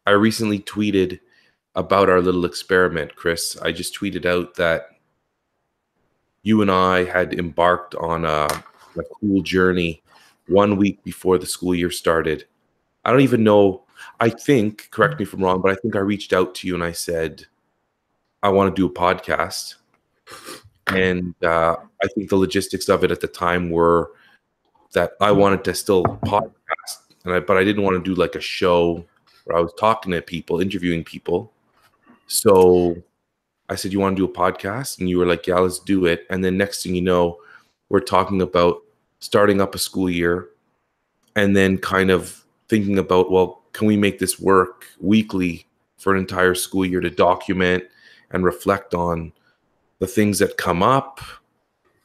I recently tweeted about our little experiment, Chris. I just tweeted out that you and I had embarked on a cool journey 1 week before the school year started. I don't even know. I think, correct me if I'm wrong, but I think I reached out to you and I said, I want to do a podcast. And I think the logistics of it at the time were that I wanted to still podcast, but I didn't want to do like a show where I was talking to people, interviewing people. So I said, you want to do a podcast? And you were like, yeah, let's do it. And then next thing you know, we're talking about starting up a school year and then kind of thinking about, well, can we make this work weekly for an entire school year to document and reflect on the things that come up,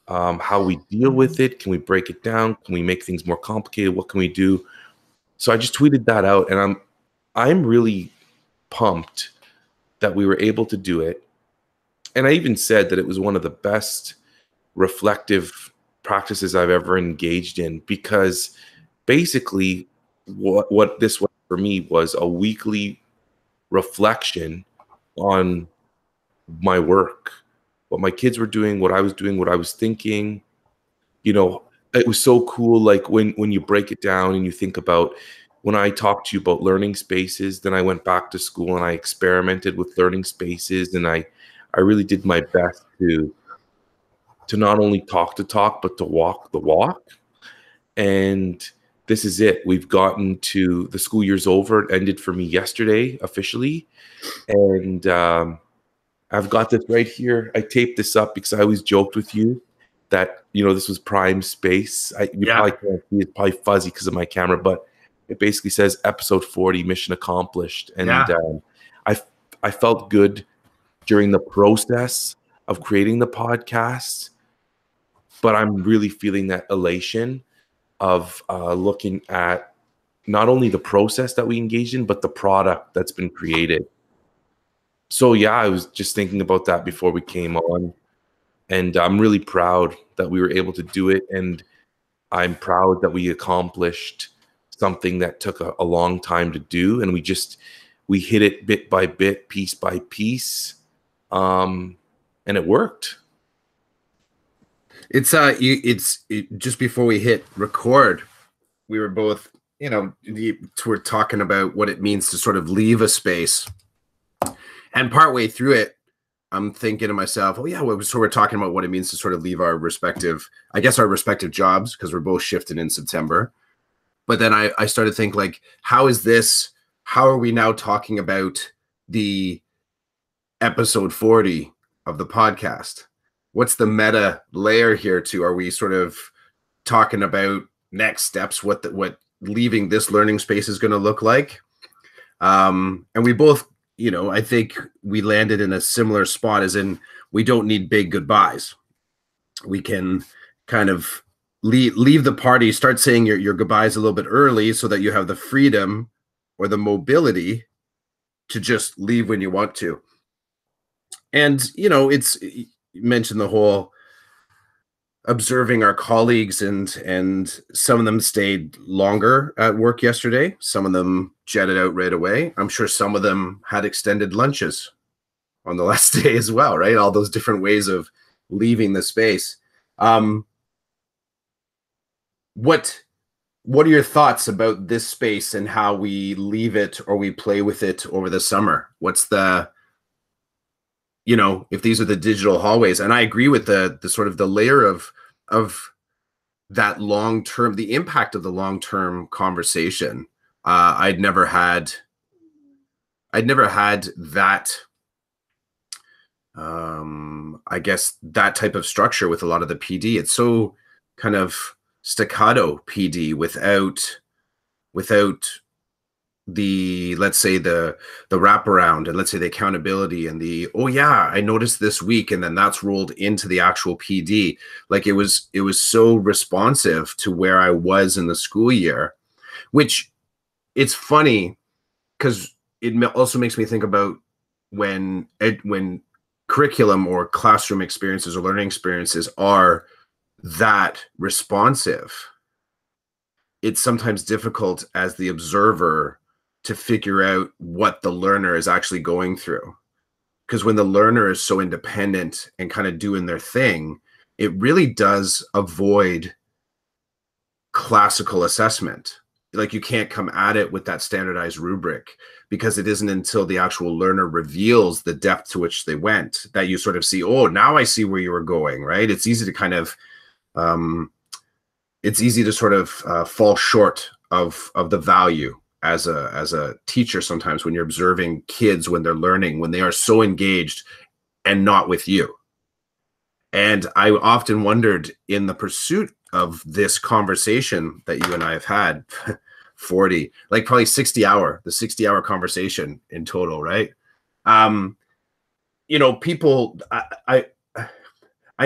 how we deal with it? Can we break it down? Can we make things more complicated? What can we do? So I just tweeted that out, and I'm really pumped that we were able to do it. And I even said that it was one of the best reflective practices I've ever engaged in, because basically what this was for me was a weekly reflection on my work, what my kids were doing, what I was doing, what I was thinking. It was so cool. Like when you break it down and you think about, when I talked to you about learning spaces, then I went back to school and I experimented with learning spaces, and I really did my best to not only talk the talk, but to walk the walk. And this is it. We've gotten to the school year's over. It ended for me yesterday officially. And I've got this right here. I taped this up because I always joked with you that, this was prime space. You probably can't see it. It's probably fuzzy because of my camera, but it basically says episode 40, mission accomplished. And I felt good during the process of creating the podcast, but I'm really feeling that elation of looking at not only the process that we engaged in, but the product that's been created. So yeah, I was just thinking about that before we came on, and I'm really proud that we were able to do it, and I'm proud that we accomplished something that took a long time to do, and we hit it bit by bit, piece by piece, and it worked. It's just before we hit record, we were both, we're talking about what it means to sort of leave a space. And partway through it, I'm thinking to myself, oh yeah, so we're talking about what it means to sort of leave our respective jobs, because we're both shifting in September. But then I started to think, like, how are we now talking about the episode 40 of the podcast? What's the meta layer here too? Are we sort of talking about next steps, what leaving this learning space is going to look like? And we both, I think we landed in a similar spot, as in, we don't need big goodbyes. We can kind of leave the party, start saying your goodbyes a little bit early, so that you have the freedom or the mobility to just leave when you want to. And, you mentioned the whole observing our colleagues, and some of them stayed longer at work yesterday. Some of them jetted out right away. I'm sure some of them had extended lunches on the last day as well, right? All those different ways of leaving the space. What are your thoughts about this space and how we leave it or we play with it over the summer? What's the, if these are the digital hallways? And I agree with the sort of the layer of that long-term, the impact of the long-term conversation. I'd never had that, I guess, that type of structure with a lot of the PD. It's so kind of staccato PD without the, let's say, the wraparound, and let's say the accountability, and the, oh yeah, I noticed this week, and then that's rolled into the actual PD. Like it was so responsive to where I was in the school year, which, it's funny because it also makes me think about when curriculum or classroom experiences or learning experiences are that responsive. It's sometimes difficult as the observer to figure out what the learner is actually going through. Because when the learner is so independent and kind of doing their thing, it really does avoid classical assessment. Like, you can't come at it with that standardized rubric, because it isn't until the actual learner reveals the depth to which they went that you sort of see, oh, now I see where you were going, right? It's easy to kind of, it's easy to sort of fall short of the value as a teacher sometimes when you're observing kids when they're learning, when they are so engaged and not with you. And I often wondered, in the pursuit of this conversation that you and I have had, 40, like probably 60-hour conversation in total, right? You know, people, I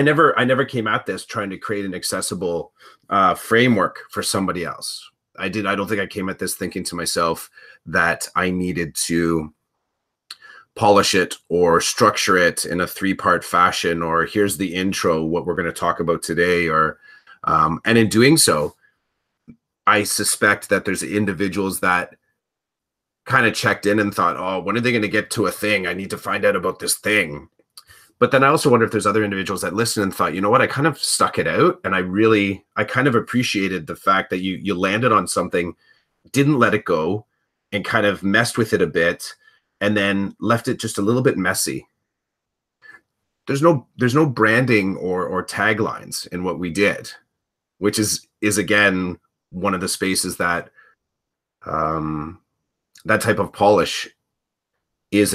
never came at this trying to create an accessible framework for somebody else. I don't think I came at this thinking to myself that I needed to polish it or structure it in a 3-part fashion, or here's the intro, what we're going to talk about today, or and in doing so, I suspect that there's individuals that kind of checked in and thought, oh, when are they going to get to a thing? I need to find out about this thing. But then I also wonder if there's other individuals that listened and thought, you know what, I kind of stuck it out. And I kind of appreciated the fact that you landed on something, didn't let it go, and kind of messed with it a bit, and then left it just a little bit messy. There's no branding or taglines in what we did, which is again one of the spaces that that type of polish is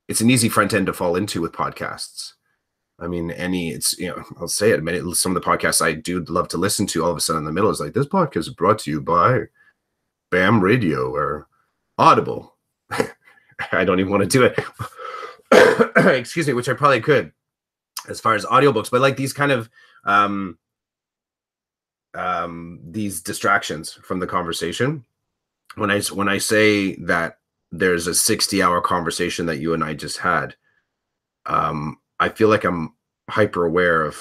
it's an easy front end to fall into with podcasts. I mean, I'll say it, some of the podcasts I do love to listen to, all of a sudden in the middle is like, this podcast is brought to you by BAM Radio or Audible. I don't even want to do it. Excuse me, which I probably could as far as audiobooks, but like these kind of these distractions from the conversation. When I say that there's a 60-hour conversation that you and I just had, I feel like I'm hyper aware of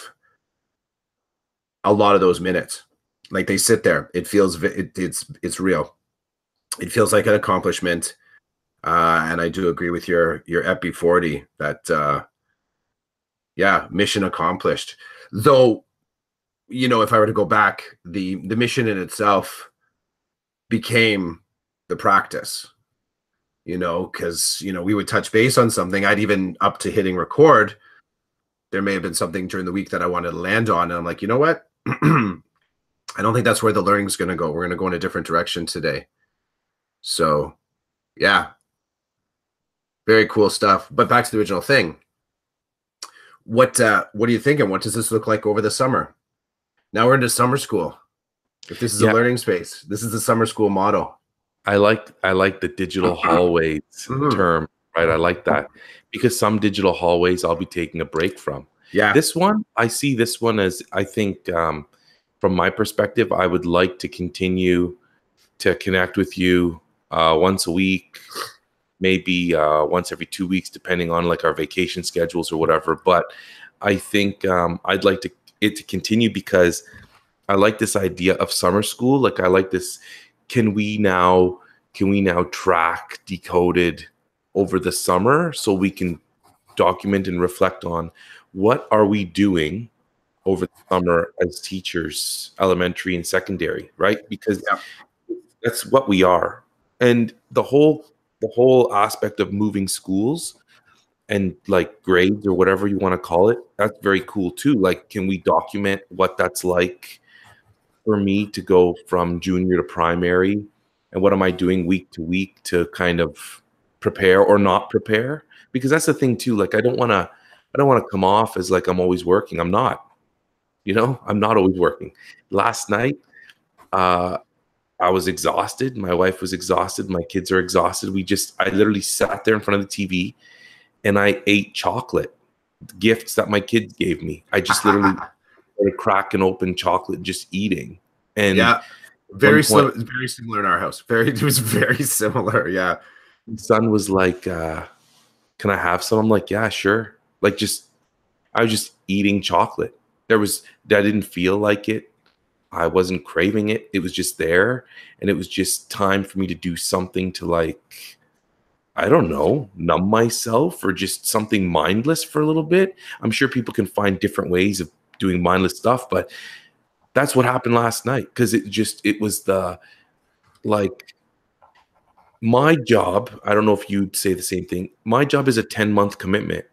a lot of those minutes. Like, they sit there. It feels it's real. It feels like an accomplishment. And I do agree with your Epi 40 that yeah, mission accomplished. Though, you know, if I were to go back, the mission in itself became the practice. You know, because, you know, we would touch base on something. I'd even up to hitting record. There may have been something during the week that I wanted to land on. And I'm like, you know what? I don't think that's where the learning is going to go. We're going to go in a different direction today. So, yeah. Very cool stuff. But back to the original thing. What are you thinking? What does this look like over the summer? Now we're into summer school. If this is a learning space, this is the summer school model. I like the digital hallways term, right? I like that, because some digital hallways I'll be taking a break from. Yeah. This one, I see this one as, I think, from my perspective, I would like to continue to connect with you once a week, maybe once every 2 weeks, depending on like our vacation schedules or whatever. But I think I'd like it to continue, because I like this idea of summer school. Like, I like this. Can we now track Decoded over the summer so we can document and reflect on what are we doing over the summer as teachers, elementary and secondary, right? Because that's what we are. And the whole aspect of moving schools and like grades or whatever you want to call it, that's very cool too. Like, can we document what that's like for me to go from junior to primary, and what am I doing week to week to kind of prepare or not prepare? Because that's the thing too. Like, I don't want to come off as like I'm always working. I'm not. You know, I'm not always working. Last night, I was exhausted. My wife was exhausted. My kids are exhausted. I literally sat there in front of the TV and I ate chocolate, gifts that my kids gave me. I just literally started cracking open chocolate, just eating. And yeah, very similar in our house. It was very similar. Yeah. My son was like, can I have some? I'm like, yeah, sure. Like, I was just eating chocolate. I didn't feel like it. I wasn't craving it. It was just there. And it was just time for me to do something to, like, I don't know, numb myself or just something mindless for a little bit. I'm sure people can find different ways of doing mindless stuff, but that's what happened last night. Cause it was like, my job, I don't know if you'd say the same thing. My job is a 10-month commitment.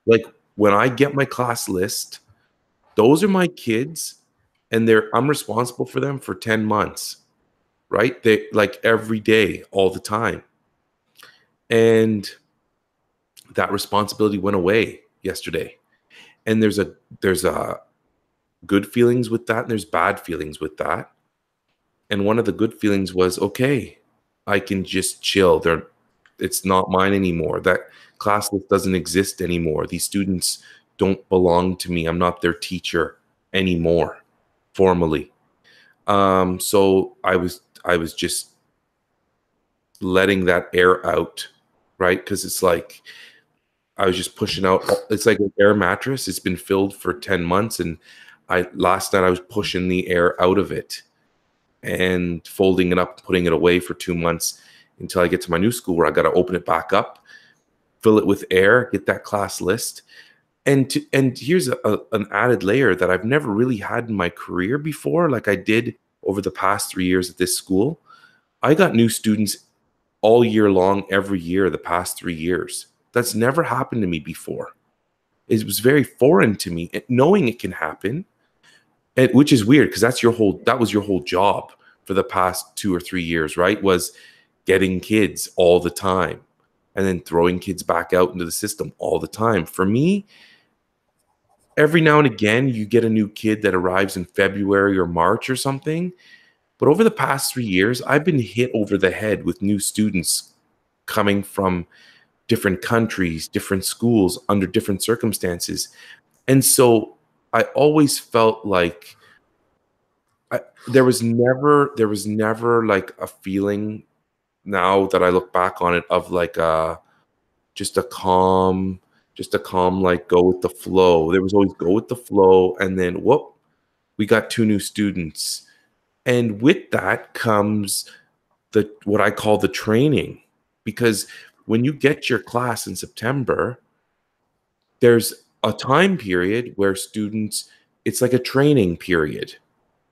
Like, when I get my class list, those are my kids, and I'm responsible for them for 10 months, right? They, like, every day, all the time. And that responsibility went away yesterday. And there's a good feelings with that, and there's bad feelings with that. And one of the good feelings was, okay, I can just chill. It's not mine anymore. That class list doesn't exist anymore. These students don't belong to me. I'm not their teacher anymore, formally. So I was just letting that air out, right? Because it's like I was just pushing out. It's like an air mattress. It's been filled for 10 months, and last night I was pushing the air out of it and folding it up, putting it away for 2 months until I get to my new school where I got to open it back up, fill it with air, get that class list. And here's an added layer that I've never really had in my career before, like I did over the past 3 years at this school. I got new students all year long, every year, the past 3 years. That's never happened to me before. It was very foreign to me, knowing it can happen, which is weird because that was your whole job for the past 2 or 3 years, right? Was getting kids all the time and then throwing kids back out into the system all the time. For me, every now and again, you get a new kid that arrives in February or March or something. But over the past 3 years, I've been hit over the head with new students coming from different countries, different schools, under different circumstances. And so I always felt like there was never like a feeling, now that I look back on it, of like just a calm, like go with the flow. There was always go with the flow, and then whoop, we got 2 new students. And with that comes what I call the training, because when you get your class in September, there's a time period where students, it's like a training period,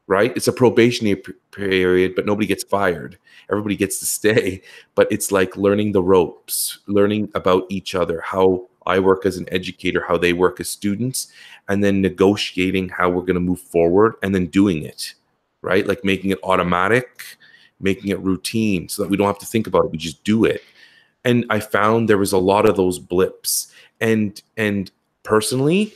right? It's a probationary period, but nobody gets fired. Everybody gets to stay, but it's like learning the ropes, learning about each other, how I work as an educator, how they work as students, and then negotiating how we're going to move forward, and then doing it, right? Like making it automatic, making it routine so that we don't have to think about it. We just do it. And I found there was a lot of those blips. And personally,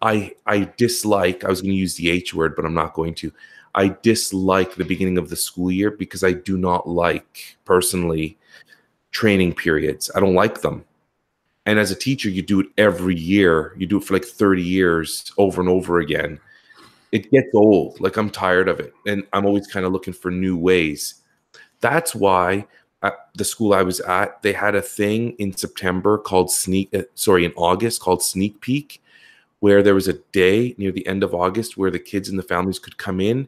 I dislike, I was going to use the H word, but I'm not going to. I dislike the beginning of the school year because I do not like, personally, training periods. I don't like them. And as a teacher, you do it every year. You do it for like 30 years over and over again. It gets old. Like, I'm tired of it. And I'm always kind of looking for new ways. That's why at the school I was at, they had a thing in September called in August called Sneak Peek, where there was a day near the end of August where the kids and the families could come in,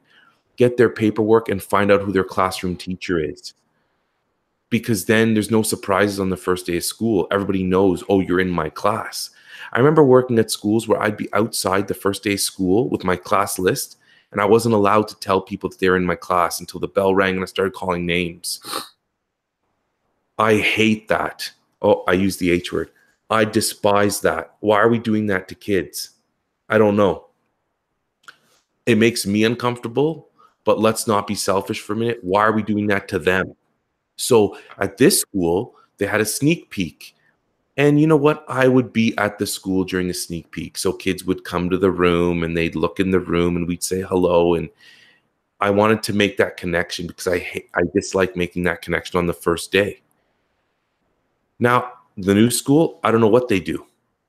get their paperwork, and find out who their classroom teacher is. Because then there's no surprises on the first day of school. Everybody knows, oh, you're in my class. I remember working at schools where I'd be outside the first day of school with my class list, and I wasn't allowed to tell people that they're in my class until the bell rang and I started calling names. I hate that. Oh, I used the H word. I despise that. Why are we doing that to kids? I don't know. It makes me uncomfortable, but let's not be selfish for a minute. Why are we doing that to them? So at this school, they had a sneak peek. And you know what? I would be at the school during a sneak peek. So kids would come to the room and they'd look in the room and we'd say hello. And I wanted to make that connection because I dislike making that connection on the first day. Now, the new school, I don't know what they do.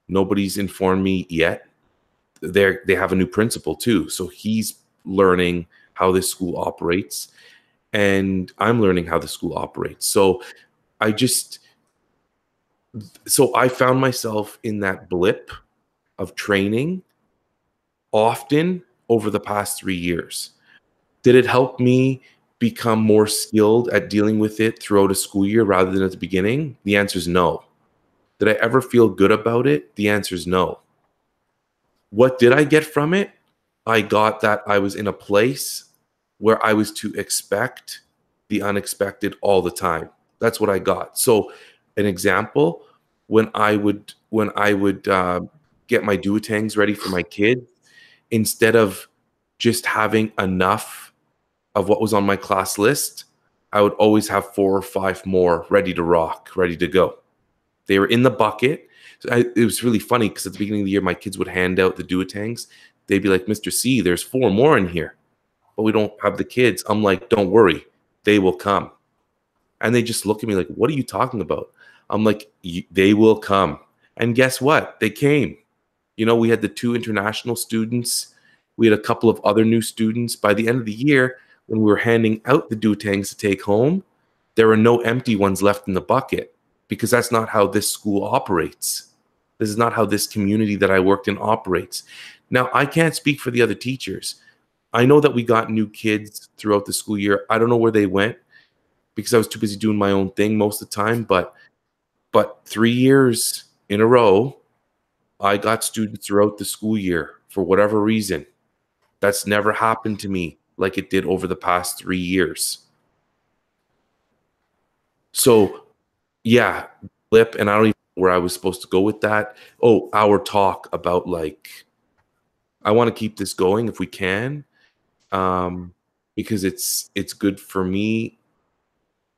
Nobody's informed me yet. They have a new principal too. So he's learning how this school operates, and I'm learning how the school operates. So I found myself in that blip of training often over the past 3 years. Did it help me become more skilled at dealing with it throughout a school year rather than at the beginning? The answer is no. Did I ever feel good about it? The answer is no. What did I get from it? I got that I was in a place where I was to expect the unexpected all the time. That's what I got. So, an example, when I would get my duotangs ready for my kids, instead of just having enough of what was on my class list, I would always have 4 or 5 more ready to rock, ready to go. They were in the bucket. So it was really funny because at the beginning of the year, my kids would hand out the duotangs. They'd be like, Mr. C, there's 4 more in here, but we don't have the kids. I'm like, don't worry, they will come. And they just look at me like, what are you talking about? I'm like, they will come. And guess what? They came. You know, we had the 2 international students. We had a couple of other new students. By the end of the year, when we were handing out the duotangs to take home, there were no empty ones left in the bucket, because that's not how this school operates. This is not how this community that I worked in operates. Now, I can't speak for the other teachers. I know that we got new kids throughout the school year. I don't know where they went because I was too busy doing my own thing most of the time. But 3 years in a row, I got students throughout the school year for whatever reason. That's never happened to me like it did over the past 3 years. So, yeah, blip, and I don't even know where I was supposed to go with that. Oh, our talk about, like, I want to keep this going if we can, because it's good for me,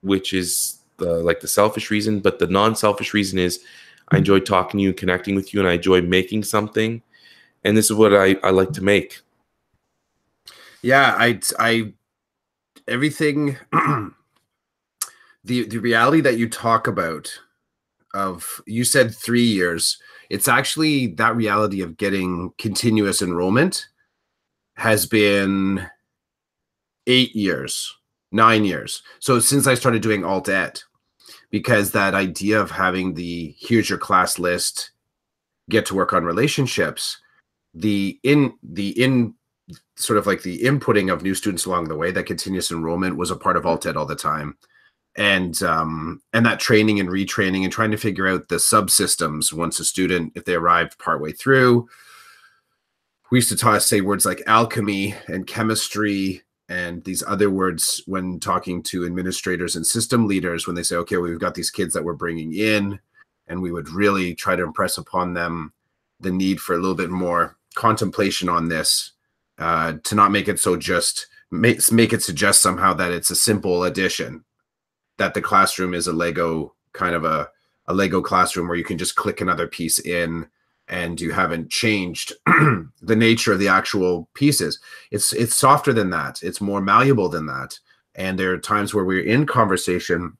which is the selfish reason. But the non-selfish reason is I enjoy talking to you and connecting with you, and I enjoy making something. And this is what I like to make. Yeah, I everything the reality that you talk about, of, you said 3 years, it's actually that reality of getting continuous enrollment has been 8 years, 9 years. So since I started doing alt ed, because that idea of having the, here's your class list, get to work on relationships, the sort of like the inputting of new students along the way, that continuous enrollment was a part of alt ed all the time. And that training and retraining and trying to figure out the subsystems once a student, if they arrived partway through. We used to say words like alchemy and chemistry and these other words when talking to administrators and system leaders, when they say, okay, we've got these kids that we're bringing in, and we would really try to impress upon them the need for a little bit more contemplation on this, to not make it so just make it suggest somehow that it's a simple addition, that the classroom is a Lego, kind of a Lego classroom where you can just click another piece in and you haven't changed the nature of the actual pieces. It's softer than that. It's more malleable than that. And there are times where we're in conversation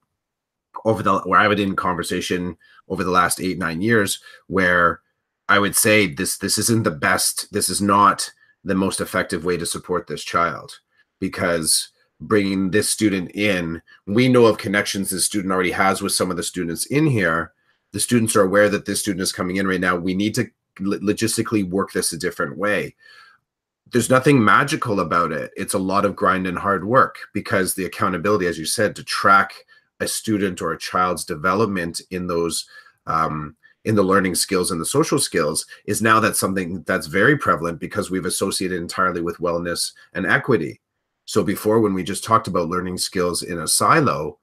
where I would in conversation over the last 8, 9 years, where I would say this isn't the best, this is not the most effective way to support this child, because bringing this student in, we know of connections this student already has with some of the students in here. The students are aware that this student is coming in right now. We need to logistically work this a different way. There's nothing magical about it. It's a lot of grind and hard work, because the accountability, as you said, to track a student or a child's development in those, in the learning skills and the social skills, is now that's something that's very prevalent, because we've associated entirely with wellness and equity. So before, when we just talked about learning skills in a silo,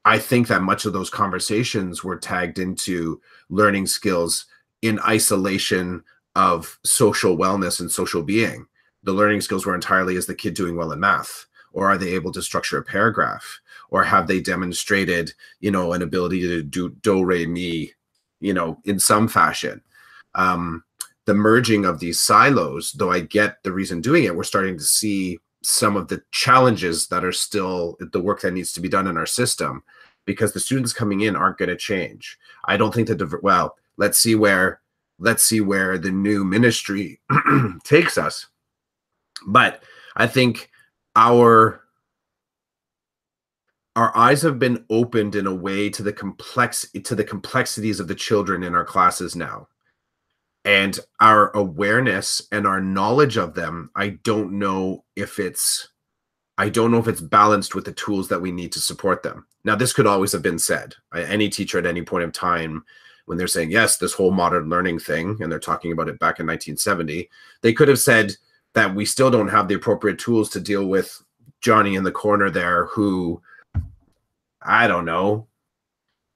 I think that much of those conversations were tagged into learning skills in isolation of social wellness and social being. The learning skills were entirely, is the kid doing well in math? Or are they able to structure a paragraph? Or have they demonstrated, you know, an ability to do do, re, mi, you know, in some fashion? The merging of these silos, though I get the reason doing it, we're starting to see some of the challenges that are still the work that needs to be done in our system, because the students coming in aren't going to change. I don't think that, well, let's see where the new ministry takes us. But I think our eyes have been opened in a way to the complexities of the children in our classes now. And our awareness and our knowledge of them, I don't know if it's I don't know if it's balanced with the tools that we need to support them. Now, this could always have been said. Any teacher at any point in time, when they're saying, yes, this whole modern learning thing, and they're talking about it back in 1970, they could have said that we still don't have the appropriate tools to deal with Johnny in the corner there who, I don't know,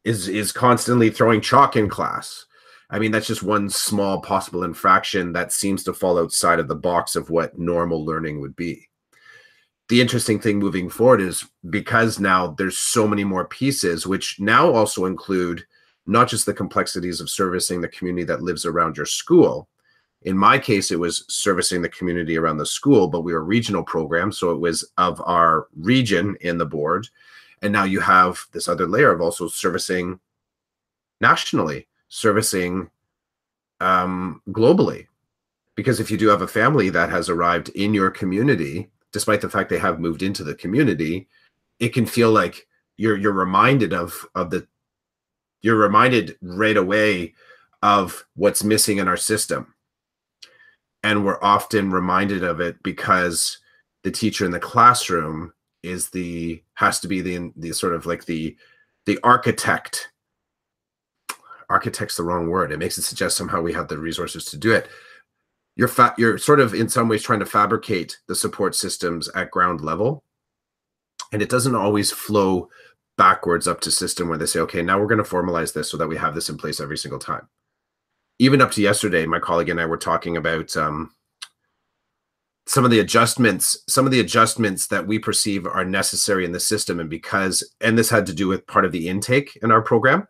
is constantly throwing chalk in class. I mean, that's just one small possible infraction that seems to fall outside of the box of what normal learning would be. The interesting thing moving forward is because now there's so many more pieces, which now also include not just the complexities of servicing the community that lives around your school. In my case, it was servicing the community around the school, but we were a regional program, so it was of our region in the board. And now you have this other layer of also servicing nationally, servicing globally. Because if you do have a family that has arrived in your community, despite the fact they have moved into the community, it can feel like you're reminded you're reminded right away of what's missing in our system. And we're often reminded of it because the teacher in the classroom has to be the sort of like the architect. Architect's the wrong word. It makes it suggest somehow we have the resources to do it. You're sort of in some ways trying to fabricate the support systems at ground level, and it doesn't always flow backwards up to system where they say, okay, now we're going to formalize this so that we have this in place every single time. Even up to yesterday, my colleague and I were talking about some of the adjustments that we perceive are necessary in the system, and this had to do with part of the intake in our program.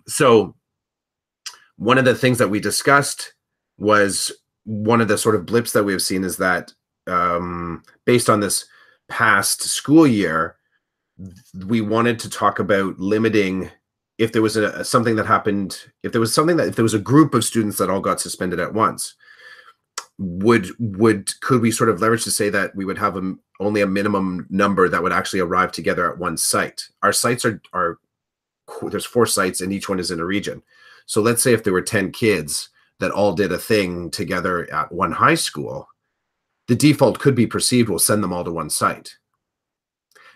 So one of the things that we discussed was one of the sort of blips that we have seen is that based on this past school year, we wanted to talk about limiting if there was something that happened, if there was a group of students that all got suspended at once, could we sort of leverage to say that we would have only a minimum number that would actually arrive together at one site? Our sites are there's 4 sites and each one is in a region. So let's say if there were 10 kids that all did a thing together at one high school, the default could be perceived, we'll send them all to one site.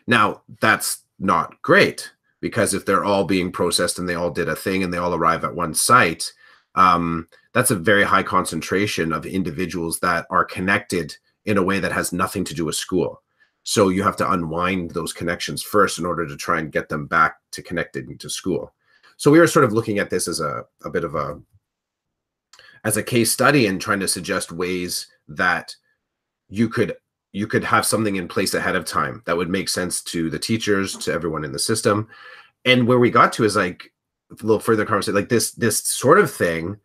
Now, that's not great, because if they're all being processed and they all did a thing and they all arrive at one site, that's a very high concentration of individuals that are connected in a way that has nothing to do with school. So you have to unwind those connections first in order to try and get them back to connected to school. So we were sort of looking at this as a bit of a case study and trying to suggest ways that you could have something in place ahead of time that would make sense to the teachers, to everyone in the system. And where we got to is like a little further conversation, like this sort of thing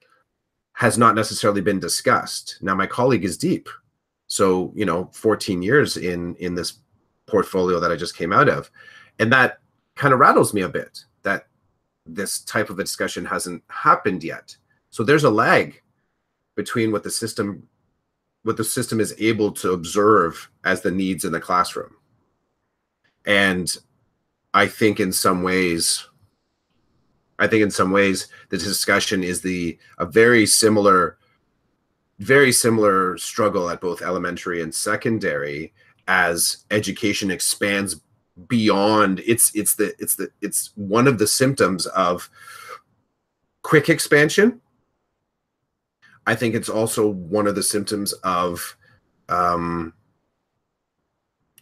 has not necessarily been discussed. Now, my colleague is deep. So, 14 years in this portfolio that I just came out of. And that kind of rattles me a bit that this type of a discussion hasn't happened yet. So there's a lag between what the system is able to observe as the needs in the classroom. And I think in some ways the discussion is a very similar struggle at both elementary and secondary as education expands beyond. It's one of the symptoms of quick expansion. I think it's also one of the symptoms of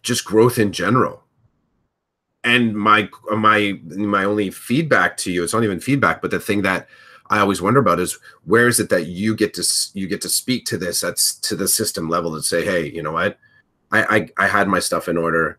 just growth in general. And my only feedback to you, it's not even feedback, but the thing that I always wonder about is, where is it that you get to speak to this to the system level and say, hey, you know what, I had my stuff in order.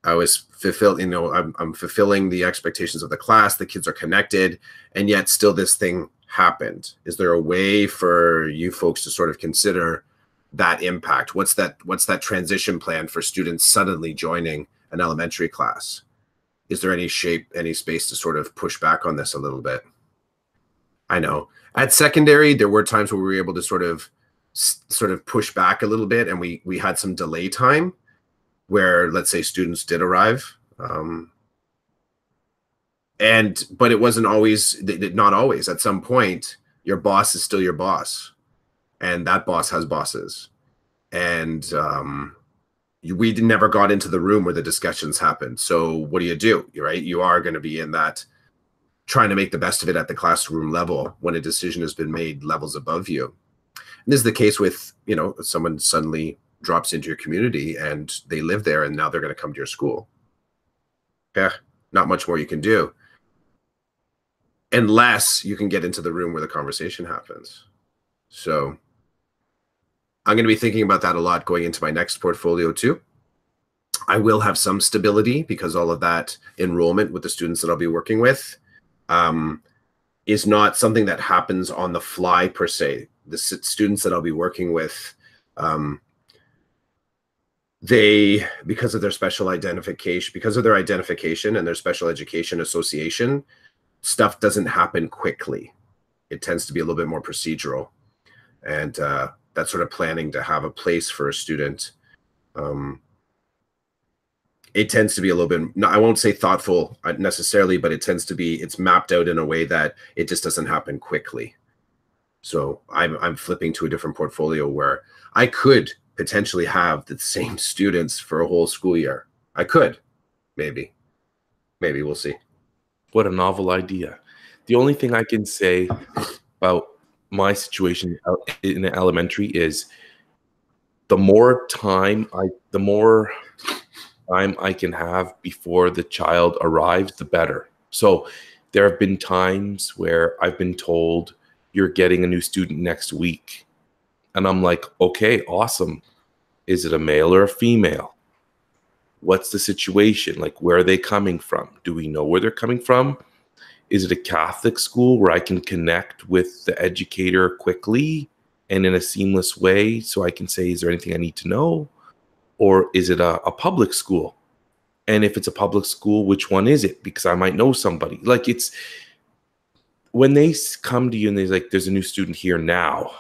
I was fulfilled, I'm fulfilling the expectations of the class. The kids are connected, and yet still this thing happened. Is there a way for you folks to sort of consider that impact? What's that transition plan for students suddenly joining an elementary class? Is there any space to sort of push back on this a little bit? I know at secondary, there were times where we were able to sort of push back a little bit, and we had some delay time where, let's say, students did arrive. But it wasn't always, not always. At some point, your boss is still your boss, and that boss has bosses. And we never got into the room where the discussions happened. So what do? Right? You are going to be in that trying to make the best of it at the classroom level when a decision has been made levels above you. And this is the case with, you know, someone suddenly drops into your community and they live there and now they're going to come to your school. Yeah, not much more you can do unless you can get into the room where the conversation happens. So I'm going to be thinking about that a lot going into my next portfolio too. I will have some stability because all of that enrollment with the students that I'll be working with is not something that happens on the fly per se. The students that I'll be working with, they, because of their special identification, because of their identification and their special education association, stuff doesn't happen quickly. It tends to be a little bit more procedural. And that sort of planning to have a place for a student, it tends to be a little bit, I won't say thoughtful necessarily, but it tends to be, it's mapped out in a way that it just doesn't happen quickly. So I'm flipping to a different portfolio where I could potentially have the same students for a whole school year. I could, maybe we'll see. What a novel idea. The only thing I can say about my situation in elementary is the more time I can have before the child arrives, the better. So there have been times where I've been told you're getting a new student next week. And I'm like, okay, awesome. Is it a male or a female? What's the situation? Like, where are they coming from? Do we know where they're coming from? Is it a Catholic school where I can connect with the educator quickly and in a seamless way so I can say, is there anything I need to know? Or is it a public school? And if it's a public school, which one is it? Because I might know somebody. Like, it's when they come to you and they're like, there's a new student here now.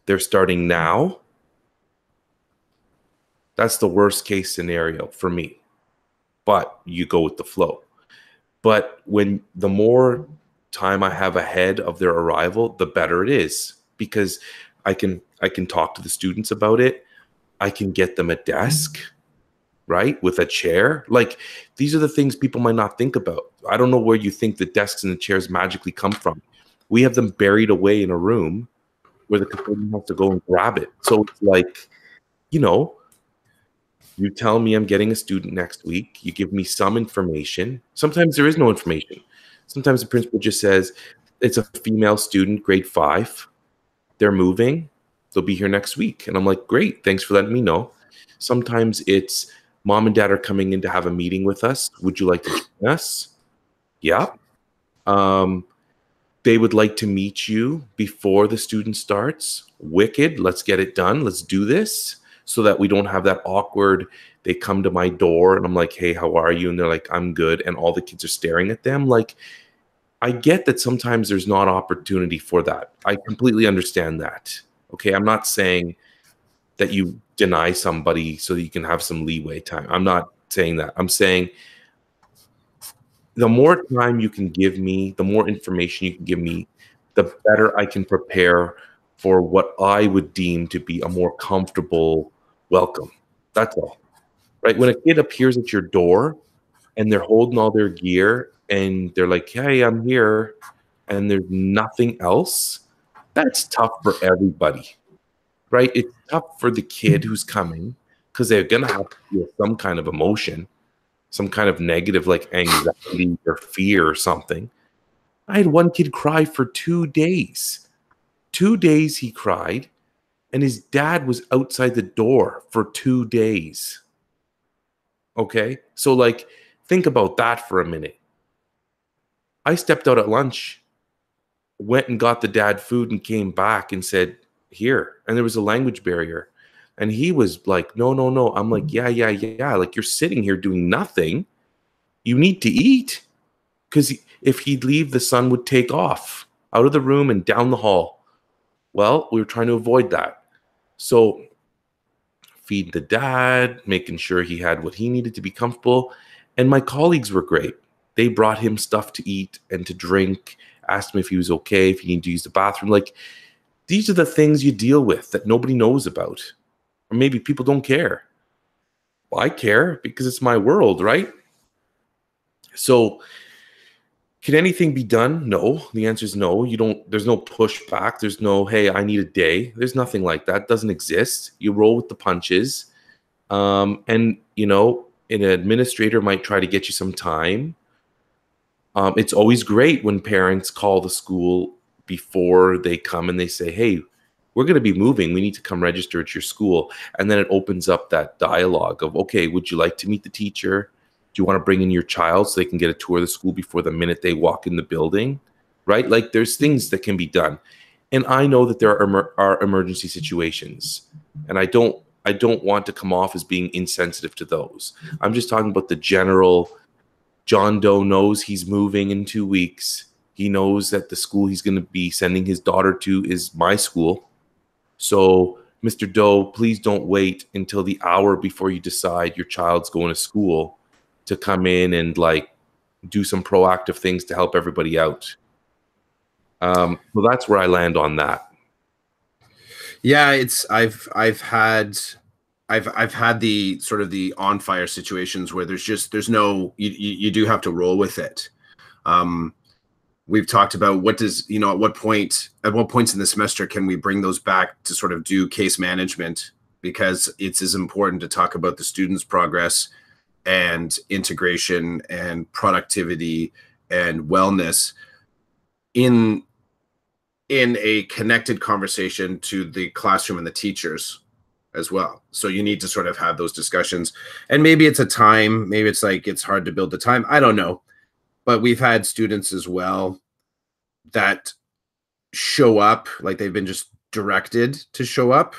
They're starting now. That's the worst case scenario for me. But you go with the flow. But when the more time I have ahead of their arrival, the better it is, because I can talk to the students about it. I can get them a desk, right, with a chair. Like, these are the things people might not think about. I don't know where you think the desks and the chairs magically come from. We have them buried away in a room where the custodian has to go and grab it. So it's like, you know, you tell me I'm getting a student next week. You give me some information. Sometimes there is no information. Sometimes the principal just says, it's a female student, grade 5. They're moving. They'll be here next week. And I'm like, great, thanks for letting me know. Sometimes it's mom and dad are coming in to have a meeting with us. Would you like to join us? Yeah. They would like to meet you before the student starts. Wicked. Let's get it done. Let's do this so that we don't have that awkward, they come to my door and I'm like, hey, how are you? And they're like, I'm good. And all the kids are staring at them. Like, I get that sometimes there's not opportunity for that. I completely understand that. Okay, I'm not saying that you deny somebody so that you can have some leeway time. I'm not saying that. I'm saying the more time you can give me, the more information you can give me, the better I can prepare for what I would deem to be a more comfortable welcome. That's all. Right? When a kid appears at your door and they're holding all their gear and they're like, hey, I'm here, and there's nothing else, that's tough for everybody. Right? It's tough for the kid who's coming because they're going to have to feel some kind of emotion, some kind of negative, like anxiety or fear or something. I had one kid cry for 2 days. 2 days he cried, and his dad was outside the door for 2 days. Okay? So, like, think about that for a minute. I stepped out at lunch, went and got the dad food and came back and said, here. And there was a language barrier. And he was like, no, no, no. I'm like, yeah. Like, you're sitting here doing nothing. You need to eat. Because if he'd leave, the sun would take off out of the room and down the hall. Well, we were trying to avoid that. So feed the dad, making sure he had what he needed to be comfortable. And my colleagues were great. They brought him stuff to eat and to drink, asked him if he was okay, if he needed to use the bathroom. Like, these are the things you deal with that nobody knows about. Or maybe people don't care. Well, I care because it's my world, right? So can anything be done? No. The answer is no. You don't, there's no pushback. There's no, hey, I need a day. There's nothing like that. It doesn't exist. You roll with the punches. And, you know, an administrator might try to get you some time. It's always great when parents call the school before they come and they say, hey, we're going to be moving. We need to come register at your school. And then it opens up that dialogue of, okay, would you like to meet the teacher? Do you want to bring in your child so they can get a tour of the school before the minute they walk in the building? Right? Like there's things that can be done. And I know that there are emergency situations. And I don't want to come off as being insensitive to those. I'm just talking about the general. John Doe knows he's moving in 2 weeks. He knows that the school he's going to be sending his daughter to is my school. So, Mr. Doe, please don't wait until the hour before you decide your child's going to school to come in and like do some proactive things to help everybody out. So that's where I land on that. Yeah, it's I've had the sort of the on fire situations where there's no, you do have to roll with it. We've talked about what does, you know, at what points in the semester can we bring those back to sort of do case management, because it's as important to talk about the students' progress and integration and productivity and wellness in a connected conversation to the classroom and the teachers as well. So you need to sort of have those discussions. And maybe it's a time, maybe it's like it's hard to build the time. I don't know. But we've had students as well that show up, like they've been just directed to show up.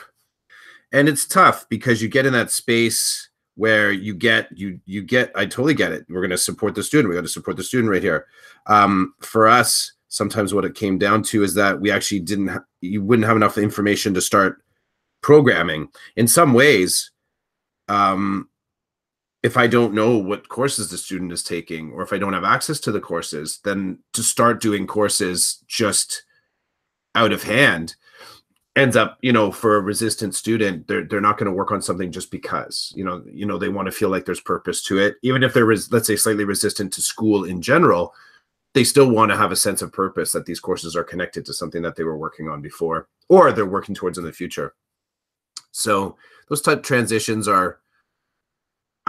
And it's tough because you get in that space where you get, I totally get it. We're going to support the student. We got to support the student right here. For us, sometimes what it came down to is that we actually you wouldn't have enough information to start programming. In some ways, if I don't know what courses the student is taking, or if I don't have access to the courses, then to start doing courses just out of hand ends up, you know, for a resistant student, they're not going to work on something just because, you know, they want to feel like there's purpose to it. Even if they're, let's say, slightly resistant to school in general, they still want to have a sense of purpose that these courses are connected to something that they were working on before, or they're working towards in the future. So those type transitions are,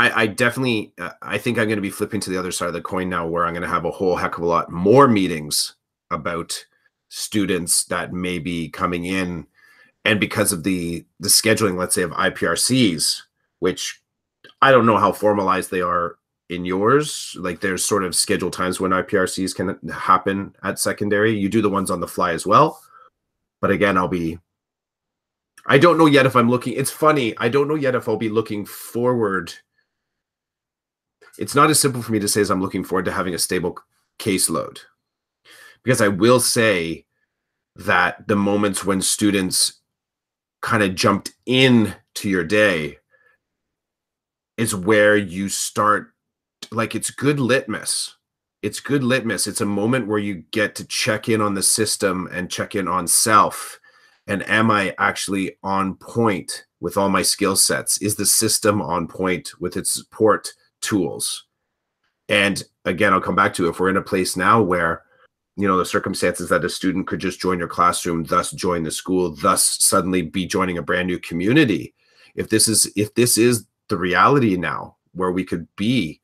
I definitely, I think I'm going to be flipping to the other side of the coin now, where I'm going to have a whole heck of a lot more meetings about students that may be coming in. And because of the scheduling, let's say, of IPRCs, which I don't know how formalized they are in yours, like there's sort of scheduled times when IPRCs can happen at secondary. You do the ones on the fly as well. But again, I don't know yet if I'm looking, it's funny, I don't know yet if I'll be looking forward. It's not as simple for me to say as I'm looking forward to having a stable caseload. Because I will say that the moments when students kind of jumped in to your day is where you start, like, it's good litmus. It's good litmus. It's a moment where you get to check in on the system and check in on self. And am I actually on point with all my skill sets? Is the system on point with its support tools? And again, I'll come back to, if we're in a place now where, you know, the circumstances that a student could just join your classroom, thus join the school, thus suddenly be joining a brand new community. If this is the reality now, where we could be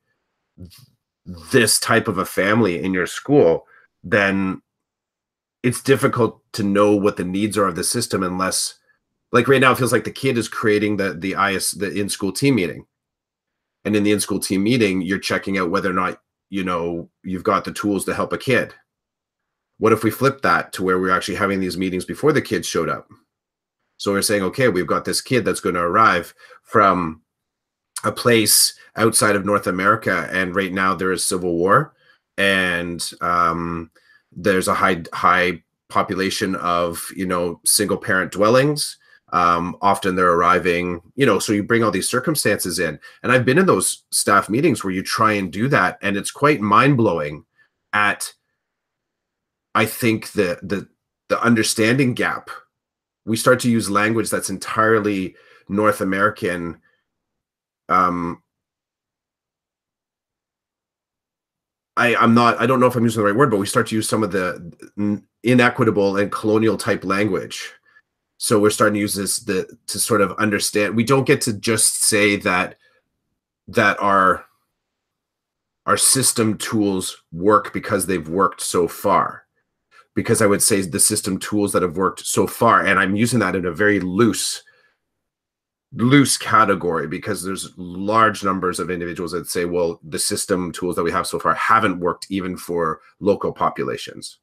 this type of a family in your school, then it's difficult to know what the needs are of the system unless, like right now, it feels like the kid is creating the in-school team meeting. And in the in-school team meeting, you're checking out whether or not, you know, you've got the tools to help a kid. What if we flip that to where we're actually having these meetings before the kids showed up? So we're saying, okay, we've got this kid that's going to arrive from a place outside of North America, and right now there is civil war, and there's a high population of, you know, single parent dwellings. Often they're arriving, you know, so you bring all these circumstances in. And I've been in those staff meetings where you try and do that, and it's quite mind-blowing at, I think, the understanding gap. We start to use language that's entirely North American I don't know if I'm using the right word, but we start to use some of the inequitable and colonial type language. So we're starting to use this to sort of understand. We don't get to just say that our system tools work because they've worked so far. Because I would say the system tools that have worked so far, and I'm using that in a very loose category, because there's large numbers of individuals that say, well, the system tools that we have so far haven't worked even for local populations.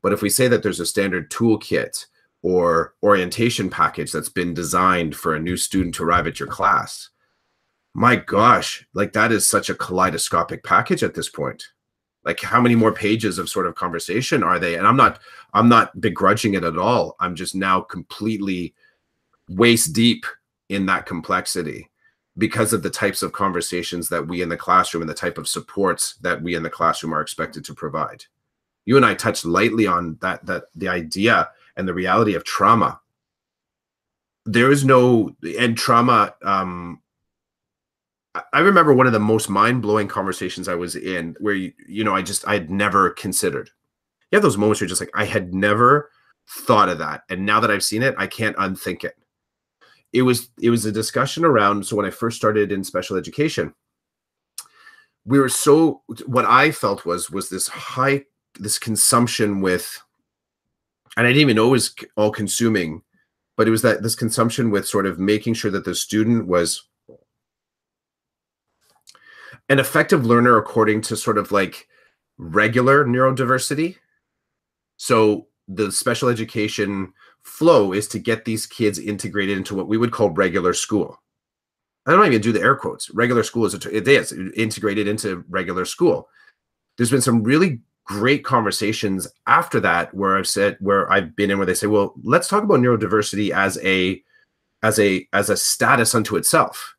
But if we say that there's a standard toolkit or orientation package that's been designed for a new student to arrive at your class, my gosh, like that is such a kaleidoscopic package at this point. Like, how many more pages of sort of conversation are they? And I'm not begrudging it at all. I'm just now completely waist deep in that complexity because of the types of conversations that we in the classroom and the type of supports that we in the classroom are expected to provide. You and I touched lightly on that the idea and the reality of trauma. There is no, and trauma, I remember one of the most mind-blowing conversations I was in where, I had never considered. You have those moments where you're just like, I had never thought of that. And now that I've seen it, I can't unthink it. It was a discussion around, so when I first started in special education, what I felt was this consumption with, and I didn't even know it was all consuming, but it was this consumption with sort of making sure that the student was an effective learner according to sort of like regular neurodiversity. So the special education flow is to get these kids integrated into what we would call regular school. I don't even do the air quotes. Regular school is integrated into regular school. There's been some really great conversations after that where I've been in where they say, well, let's talk about neurodiversity as a status unto itself,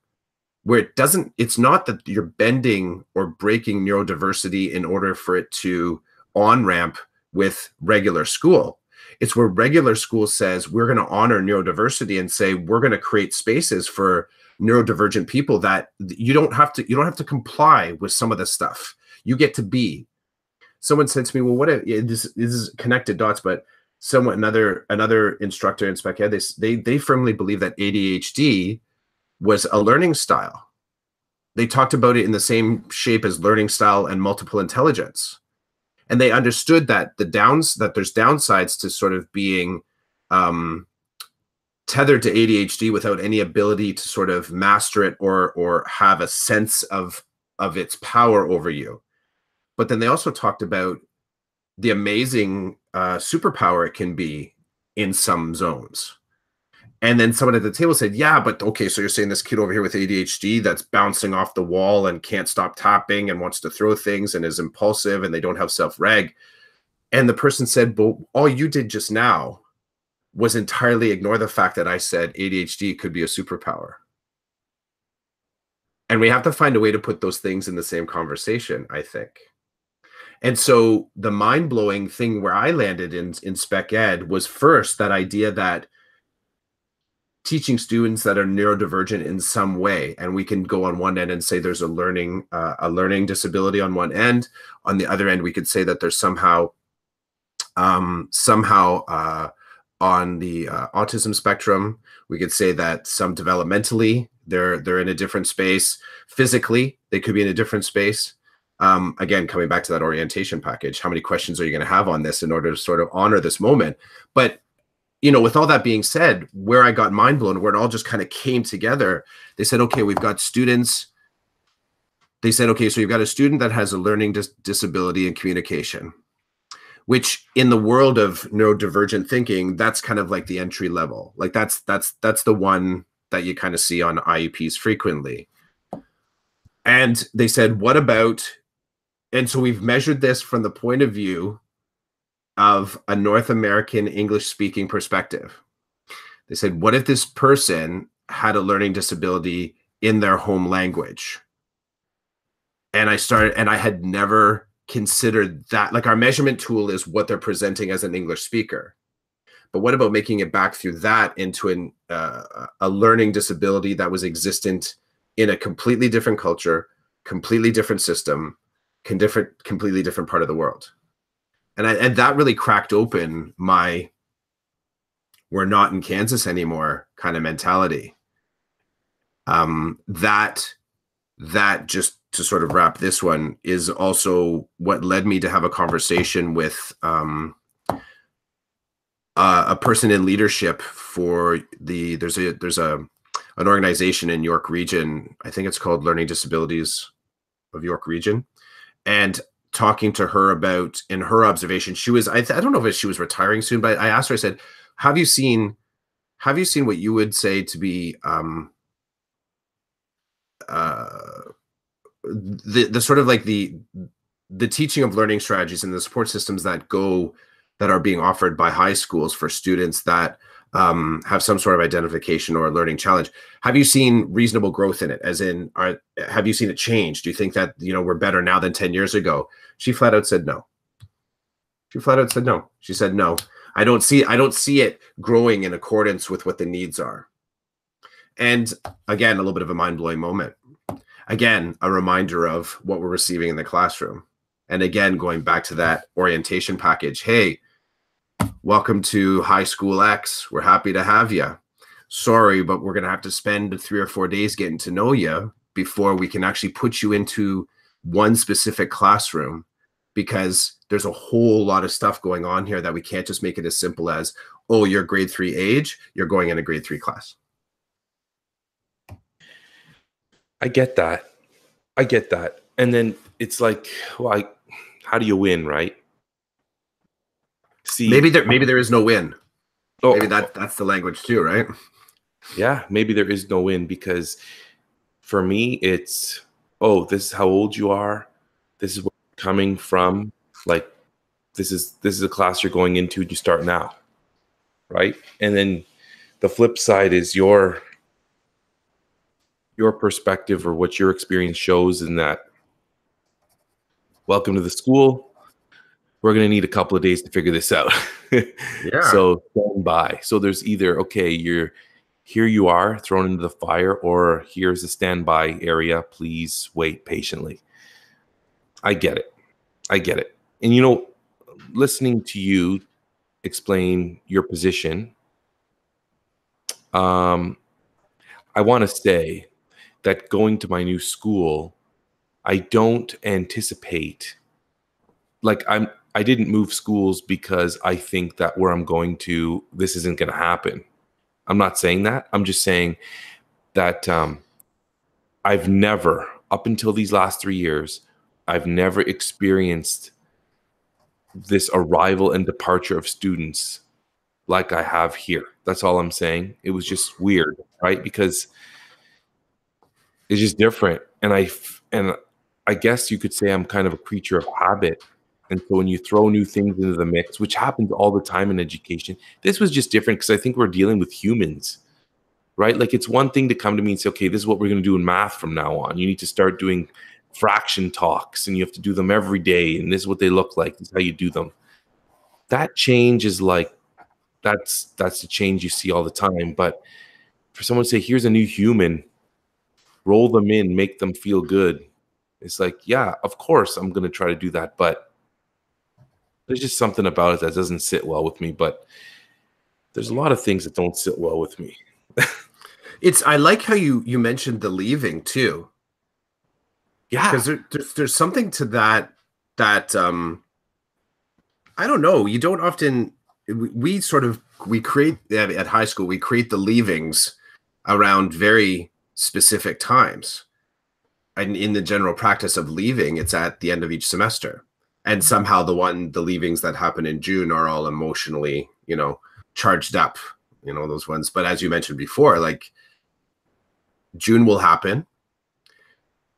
where it's not that you're bending or breaking neurodiversity in order for it to on-ramp with regular school. It's where regular school says we're going to honor neurodiversity and say we're going to create spaces for neurodivergent people that you don't have to comply with some of this stuff. You get to be. Someone said to me, well, this is connected dots, but another instructor in spec ed, they firmly believe that ADHD was a learning style. They talked about it in the same shape as learning style and multiple intelligence. And they understood that there's downsides to sort of being tethered to ADHD without any ability to sort of master it or have a sense of its power over you. But then they also talked about the amazing superpower it can be in some zones. And then someone at the table said, yeah, but okay, so you're saying this kid over here with ADHD that's bouncing off the wall and can't stop tapping and wants to throw things and is impulsive and they don't have self-reg. And the person said, but all you did just now was entirely ignore the fact that I said ADHD could be a superpower. And we have to find a way to put those things in the same conversation, I think. And so the mind-blowing thing where I landed in spec ed was first that idea that teaching students that are neurodivergent in some way, and we can go on one end and say there's a learning disability on one end. On the other end, we could say that there's somehow on the autism spectrum. We could say that some developmentally they're in a different space. Physically, they could be in a different space. Again, coming back to that orientation package, how many questions are you going to have on this in order to sort of honor this moment? But with all that being said, where I got mind blown, where it all just kind of came together, they said, okay, we've got students. They said, okay, so you've got a student that has a learning disability in communication, which in the world of neurodivergent thinking, that's kind of like the entry level. Like that's the one that you kind of see on IEPs frequently. And they said, what about, and so we've measured this from the point of view of a North American English-speaking perspective. They said, what if this person had a learning disability in their home language? And I had never considered that. Like, our measurement tool is what they're presenting as an English speaker. But what about making it back through that into a learning disability that was existent in a completely different culture, completely different system, completely different part of the world. And that really cracked open my "we're not in Kansas anymore" kind of mentality. That just to sort of wrap this one is also what led me to have a conversation with a person in leadership for there's an organization in York Region. I think it's called Learning Disabilities of York Region, and talking to her about, in her observation, she was, I don't know if she was retiring soon, but I asked her, I said, have you seen what you would say to be the sort of like the teaching of learning strategies and the support systems that are being offered by high schools for students that have some sort of identification or learning challenge? Have you seen reasonable growth in it? As in, have you seen it change? Do you think that, we're better now than 10 years ago? She flat out said no. She flat out said no. She said, no, I don't see it growing in accordance with what the needs are. And again, a little bit of a mind-blowing moment. Again, a reminder of what we're receiving in the classroom. And again, going back to that orientation package. Hey, welcome to High School X. We're happy to have you. Sorry, but we're going to have to spend 3 or 4 days getting to know you before we can actually put you into one specific classroom, because there's a whole lot of stuff going on here that we can't just make it as simple as, oh, you're grade 3 age, you're going in a grade 3 class. I get that. And then it's like, well, how do you win, right? See, maybe there is no win. Oh, maybe that's the language too, right? Yeah, maybe there is no win, because for me, it's, oh, this is how old you are. This is where you're coming from. Like, this is a class you're going into. You start now, right? And then the flip side is your perspective, or what your experience shows, in that, welcome to the school. We're going to need a couple of days to figure this out. Yeah. So stand by. So there's either, okay, here you are thrown into the fire, or here's a standby area. Please wait patiently. I get it. And listening to you explain your position, I want to say that going to my new school, I don't anticipate, like, I didn't move schools because I think that where I'm going to, this isn't going to happen. I'm not saying that. I'm just saying that I've never, up until these last 3 years, I've never experienced this arrival and departure of students like I have here. That's all I'm saying. It was just weird, right? Because it's just different. And I guess you could say I'm kind of a creature of habit. And so when you throw new things into the mix, which happens all the time in education, this was just different because I think we're dealing with humans, right? Like, it's one thing to come to me and say, okay, this is what we're going to do in math from now on. You need to start doing fraction talks, and you have to do them every day. And this is what they look like. This is how you do them. That change is like, that's the change you see all the time. But for someone to say, here's a new human, roll them in, make them feel good. It's like, yeah, of course I'm going to try to do that. But there's just something about it that doesn't sit well with me. But there's a lot of things that don't sit well with me. I like how you mentioned the leaving too. Yeah. Because there's something to that I don't know. You don't often, we create at high school, we create the leavings around very specific times. And in the general practice of leaving, it's at the end of each semester. And somehow the leavings that happen in June are all emotionally, charged up, those ones. But as you mentioned before, like, June will happen.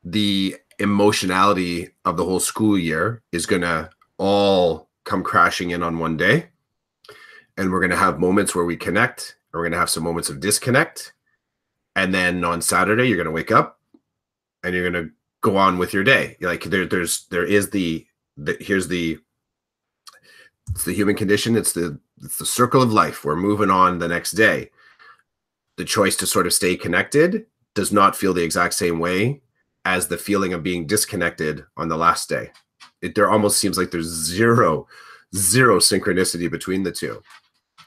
The emotionality of the whole school year is going to all come crashing in on one day. And we're going to have moments where we connect, and we're going to have some moments of disconnect. And then on Saturday, you're going to wake up and you're going to go on with your day. Like, it's the human condition. It's the circle of life. We're moving on the next day. The choice to sort of stay connected does not feel the exact same way as the feeling of being disconnected on the last day. There almost seems like there's zero synchronicity between the two.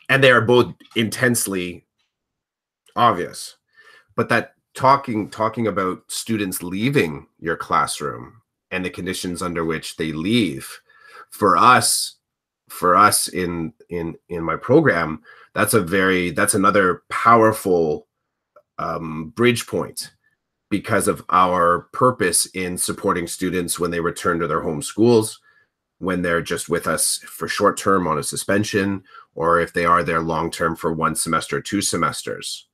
And they are both intensely obvious. But that talking about students leaving your classroom and the conditions under which they leave, for us in my program, that's another powerful bridge point, because of our purpose in supporting students when they return to their home schools, when they're just with us for short term on a suspension, or if they are there long term for 1 semester or 2 semesters.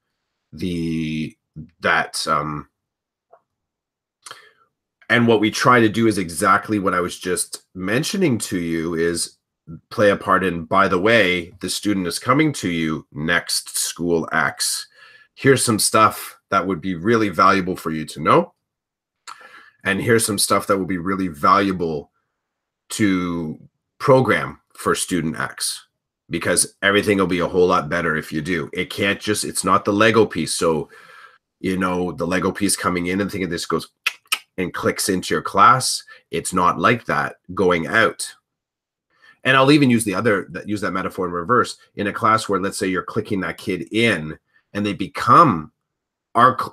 And what we try to do is exactly what I was just mentioning to you, is play a part in, by the way, the student is coming to you next school X. Here's some stuff that would be really valuable for you to know. And here's some stuff that will be really valuable to program for student X, because everything will be a whole lot better if you do. It's not the Lego piece. So, the Lego piece coming in and thinking this goes and clicks into your class. It's not like that going out. And I'll even use that metaphor in reverse. In a class where, let's say, you're clicking that kid in and they become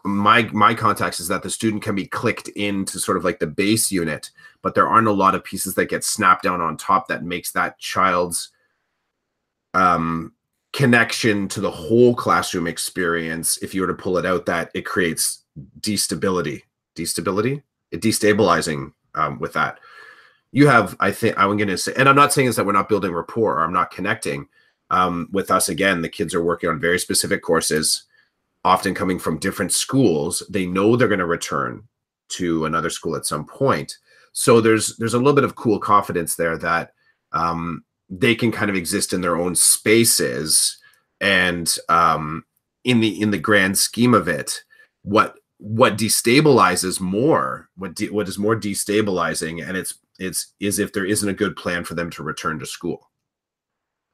my context is that the student can be clicked into sort of like the base unit, but there aren't a lot of pieces that get snapped down on top that makes that child's connection to the whole classroom experience, if you were to pull it out, that it creates destabilizing with that. You have, I think, I'm going to say, and I'm not saying is that we're not building rapport or I'm not connecting with us. Again, the kids are working on very specific courses, often coming from different schools. They know they're going to return to another school at some point. So there's a little bit of cool confidence there that they can kind of exist in their own spaces. And in the grand scheme of it, what destabilizes more, what is more destabilizing, and is if there isn't a good plan for them to return to school.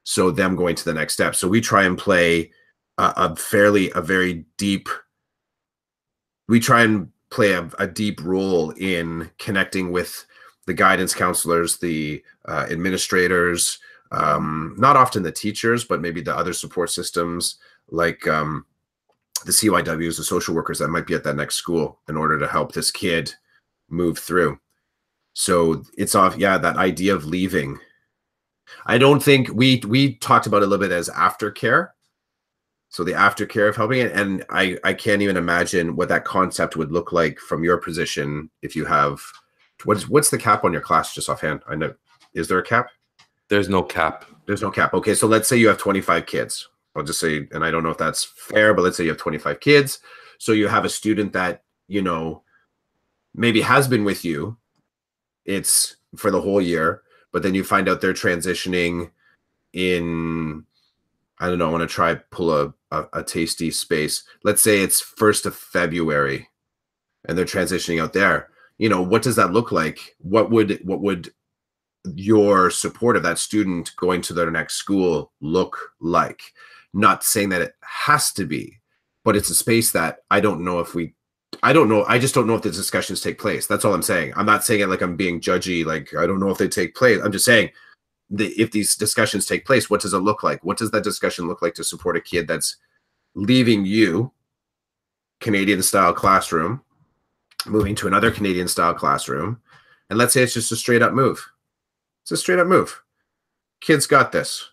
So them going to the next step. So we try and play a deep role in connecting with the guidance counselors, the administrators, not often the teachers, but maybe the other support systems like the CYWs, the social workers that might be at that next school, in order to help this kid move through. So it's that idea of leaving. I don't think we talked about it a little bit as aftercare. So the aftercare of helping it. And I can't even imagine what that concept would look like from your position. If you have, what's the cap on your class, just offhand? I know, is there a cap? There's no cap. There's no cap. Okay. So let's say you have 25 kids. I'll just say, and I don't know if that's fair, but let's say you have 25 kids. So you have a student that, maybe has been with you. It's for the whole year, but then you find out they're transitioning in, I don't know, I want to try pull a tasty space. Let's say it's 1st of February and they're transitioning out there. What does that look like? What would your support of that student going to their next school look like? Not saying that it has to be, but it's a space that I don't know. I just don't know if the discussions take place. That's all I'm saying. I'm not saying it like I'm being judgy, like I don't know if they take place. I'm just saying if these discussions take place, what does it look like? What does that discussion look like to support a kid that's leaving you, Canadian style classroom, moving to another Canadian style classroom? And let's say it's just a straight up move. It's a straight up move. Kids got this.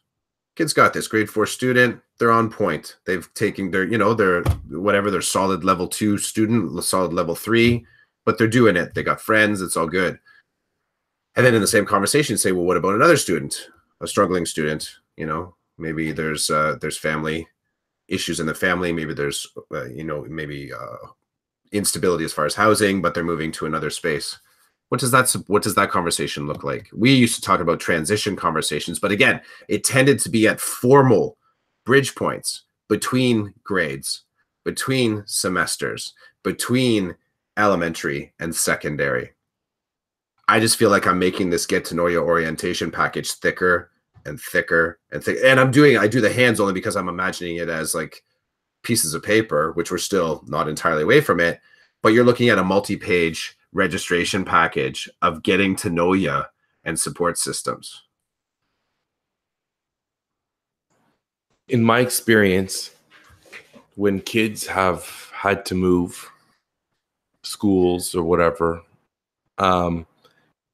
Grade 4 student, they're on point. They've taken their, their solid level 2 student, solid level 3, but they're doing it. They got friends. It's all good. And then in the same conversation, say, well, what about another student, a struggling student? Maybe there's family issues in the family. Maybe there's, instability as far as housing, but they're moving to another space. What does that conversation look like? We used to talk about transition conversations, but again, it tended to be at formal bridge points between grades, between semesters, between elementary and secondary. I just feel like I'm making this get to know you orientation package thicker and thicker and thicker. And I do the hands only because I'm imagining it as like pieces of paper, which we're still not entirely away from it, but you're looking at a multi-page registration package of getting to know you and support systems. In my experience, when kids have had to move schools or whatever,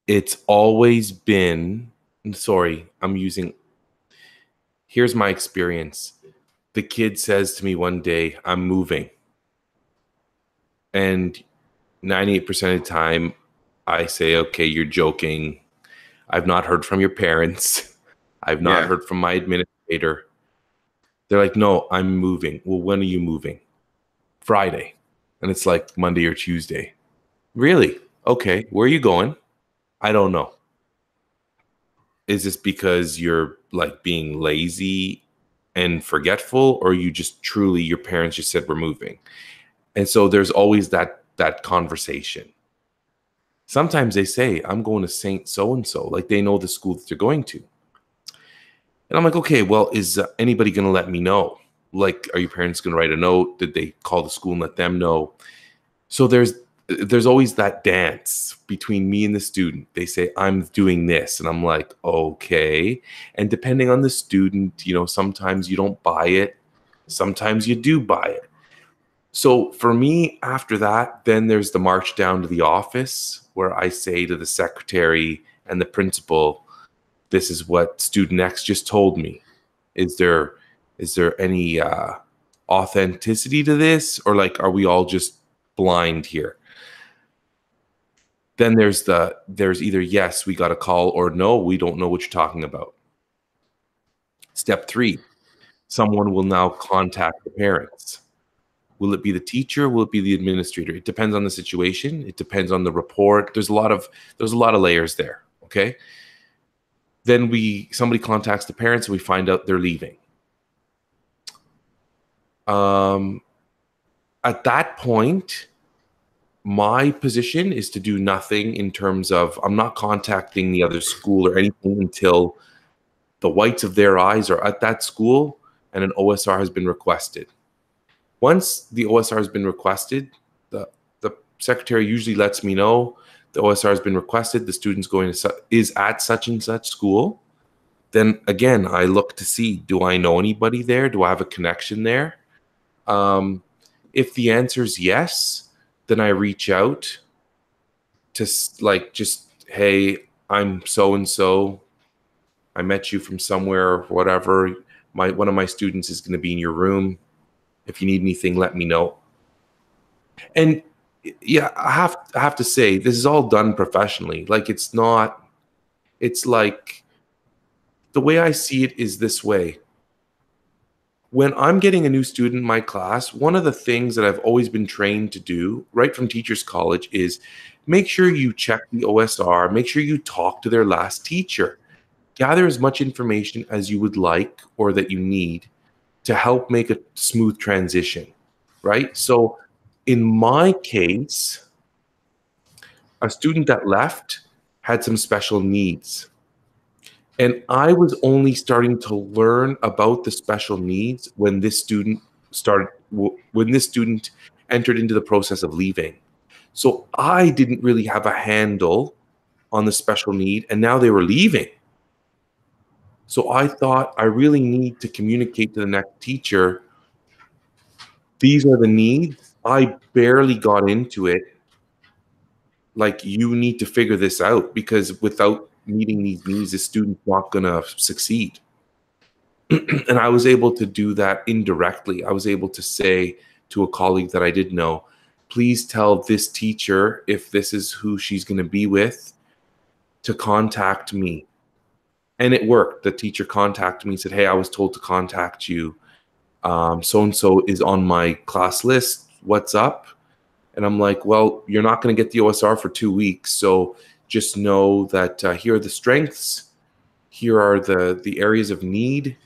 it's always been, here's my experience. The kid says to me one day, I'm moving. And 98% of the time, I say, okay, you're joking. I've not heard from your parents. I've not heard from my administrator. They're like, no, I'm moving. Well, when are you moving? Friday. And it's like Monday or Tuesday. Really? Okay. Where are you going? I don't know. Is this because you're like being lazy and forgetful, or you just truly, your parents just said we're moving? And so there's always that conversation. Sometimes they say, I'm going to Saint so-and-so, like they know the school that they're going to. And I'm like, okay, well, is anybody going to let me know? Like, are your parents going to write a note? Did they call the school and let them know? So there's always that dance between me and the student. They say, I'm doing this. And I'm like, okay. And depending on the student, sometimes you don't buy it. Sometimes you do buy it. So for me, after that, then there's the march down to the office where I say to the secretary and the principal, this is what student X just told me. Is there any authenticity to this? Or like, are we all just blind here? Then there's either yes, we got a call, or no, we don't know what you're talking about. Step 3, someone will now contact the parents. Will it be the teacher? Will it be the administrator? It depends on the situation. It depends on the report. There's a lot of layers there. Okay. Then somebody contacts the parents and we find out they're leaving. At that point, my position is to do nothing in terms of, I'm not contacting the other school or anything until the whites of their eyes are at that school and an OSR has been requested. Once the OSR has been requested, the secretary usually lets me know the OSR has been requested, the student's is at such and such school. Then again, I look to see, do I know anybody there? Do I have a connection there? If the answer is yes, then I reach out to hey, I'm so-and-so. I met you from somewhere or whatever. One of my students is going to be in your room. If you need anything, let me know. And yeah, I have to say, this is all done professionally. Like, it's like, the way I see it is this way. When I'm getting a new student in my class, one of the things that I've always been trained to do right from Teachers College is make sure you check the OSR, make sure you talk to their last teacher, gather as much information as you would like or that you need to help make a smooth transition, right? So in my case, a student that left had some special needs. And I was only starting to learn about the special needs when this student entered into the process of leaving. So I didn't really have a handle on the special need, and now they were leaving. So I thought, I really need to communicate to the next teacher, these are the needs. I barely got into it. Like, you need to figure this out, because without meeting these needs, the student's not going to succeed. And I was able to do that indirectly. I was able to say to a colleague that I did know, please tell this teacher, if this is who she's going to be with, to contact me. And it worked. The teacher contacted me and said, hey, I was told to contact you. So-and-so is on my class list. What's up? And I'm like, well, you're not going to get the OSR for 2 weeks. So just know that here are the strengths. Here are the areas of need.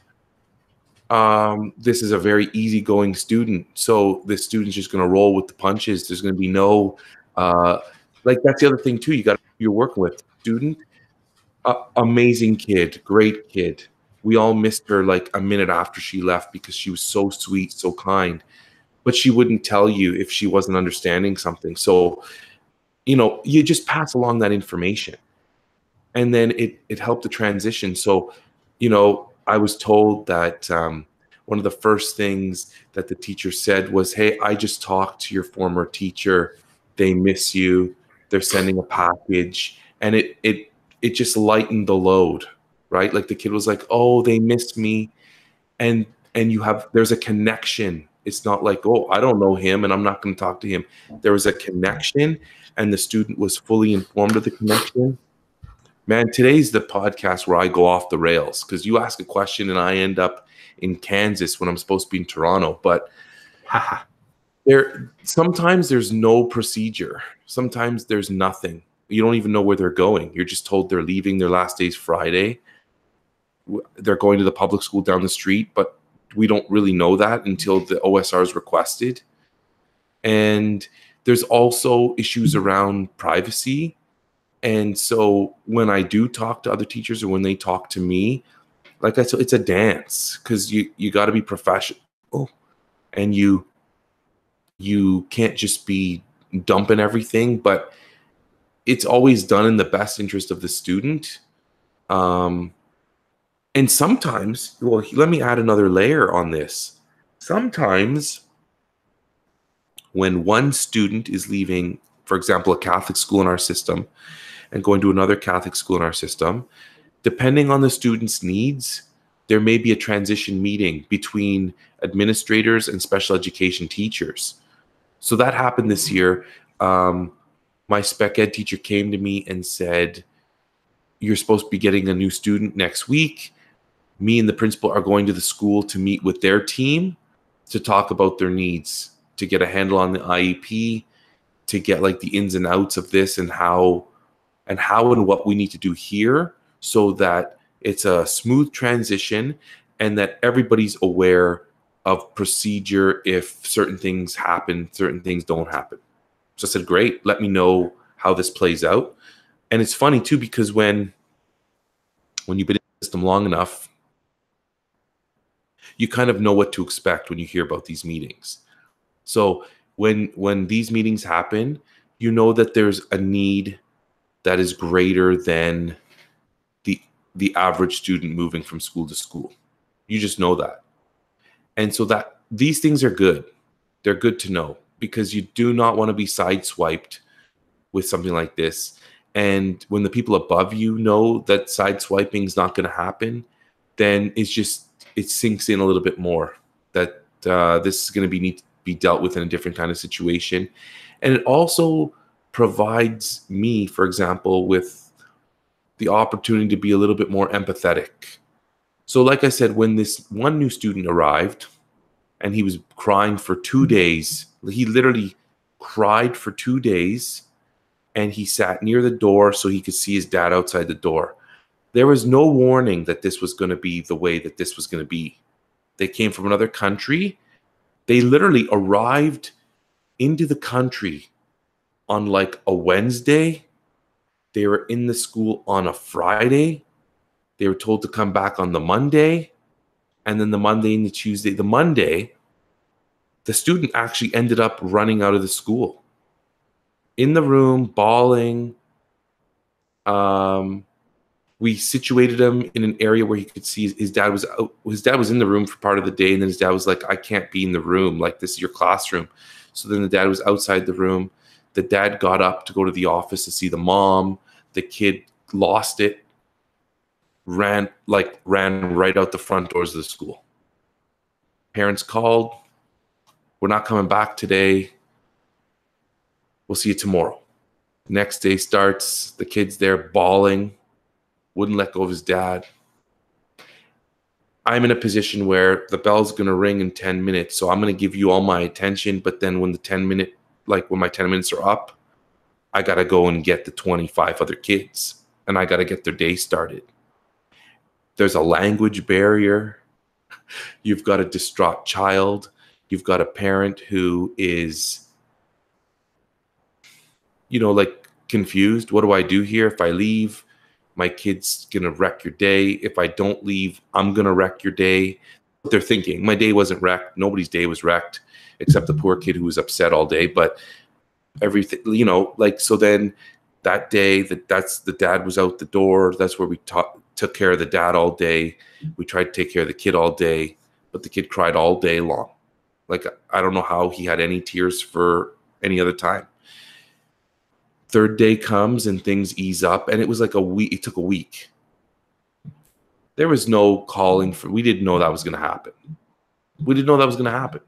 This is a very easygoing student. So this student's just going to roll with the punches. There's going to be no, like, that's the other thing too. You're working with student, amazing kid, great kid. We all missed her like a minute after she left because she was so sweet, so kind. But she wouldn't tell you if she wasn't understanding something. So, you just pass along that information. And then it helped the transition. So, I was told that one of the first things that the teacher said was, "Hey, I just talked to your former teacher. They miss you. They're sending a package," and it just lightened the load, right? Like the kid was like, "Oh, they miss me," and there's a connection. It's not like, "Oh, I don't know him, and I'm not going to talk to him." There was a connection, and the student was fully informed of the connection. Man, today's the podcast where I go off the rails because you ask a question and I end up in Kansas when I'm supposed to be in Toronto. But sometimes there's no procedure. Sometimes there's nothing. You don't even know where they're going. You're just told they're leaving. Their last day's Friday. They're going to the public school down the street, but we don't really know that until the OSR is requested. And there's also issues around privacy. And so when I do talk to other teachers or when they talk to me, like I said, it's a dance because you got to be professional, and you can't just be dumping everything, but it's always done in the best interest of the student. And sometimes, well, let me add another layer on this. Sometimes when one student is leaving, for example, a Catholic school in our system and going to another Catholic school in our system, depending on the student's needs, there may be a transition meeting between administrators and special education teachers. So that happened this year. My spec ed teacher came to me and said, "You're supposed to be getting a new student next week. Me and the principal are going to the school to meet with their team to talk about their needs, to get a handle on the IEP, to get like the ins and outs of this and how and what we need to do here so that it's a smooth transition and that everybody's aware of procedure if certain things happen, certain things don't happen." So I said, "Great, let me know how this plays out." And it's funny too, because when you've been in the system long enough, you kind of know what to expect when you hear about these meetings. So when these meetings happen, you know that there's a need that is greater than the average student moving from school to school. You just know that. And so that these things are good. They're good to know because you do not want to be sideswiped with something like this. And when the people above you know that sideswiping is not going to happen, then it sinks in a little bit more that this is going to need to be dealt with in a different kind of situation. And it also provides me, for example, with the opportunity to be a little bit more empathetic. So like I said, when this one new student arrived and he was crying for 2 days, he literally cried for 2 days, and he sat near the door so he could see his dad outside the door. There was no warning that this was going to be the way that this was going to be. They came from another country. They literally arrived into the country on like a Wednesday. They were in the school on a Friday. They were told to come back on the Monday. And then the Monday and the Tuesday. The Monday, the student actually ended up running out of the school. In the room, bawling. We situated him in an area where he could see his dad was out. His dad was in the room for part of the day, and then his dad was like, "I can't be in the room. Like, this is your classroom." So then the dad was outside the room. The dad got up to go to the office to see the mom. The kid lost it, ran right out the front doors of the school. Parents called, "We're not coming back today. We'll see you tomorrow." Next day starts, the kid's there bawling, wouldn't let go of his dad. I'm in a position where the bell's going to ring in 10 minutes, so I'm going to give you all my attention, but then when when my 10 minutes are up, I got to go and get the 25 other kids, and I got to get their day started. There's a language barrier. You've got a distraught child. You've got a parent who is, confused. What do I do here if I leave? my kid's going to wreck your day. If I don't leave, I'm going to wreck your day. What they're thinking. My day wasn't wrecked. Nobody's day was wrecked except the poor kid who was upset all day. But everything, you know, like, so then that day that's the dad was out the door. That's where we took care of the dad all day. We tried to take care of the kid all day, but the kid cried all day long. Like, I don't know how he had any tears for any other time. Third day comes and things ease up, and it was like a week. It took a week. There was no calling for, we didn't know that was going to happen. We didn't know that was going to happen.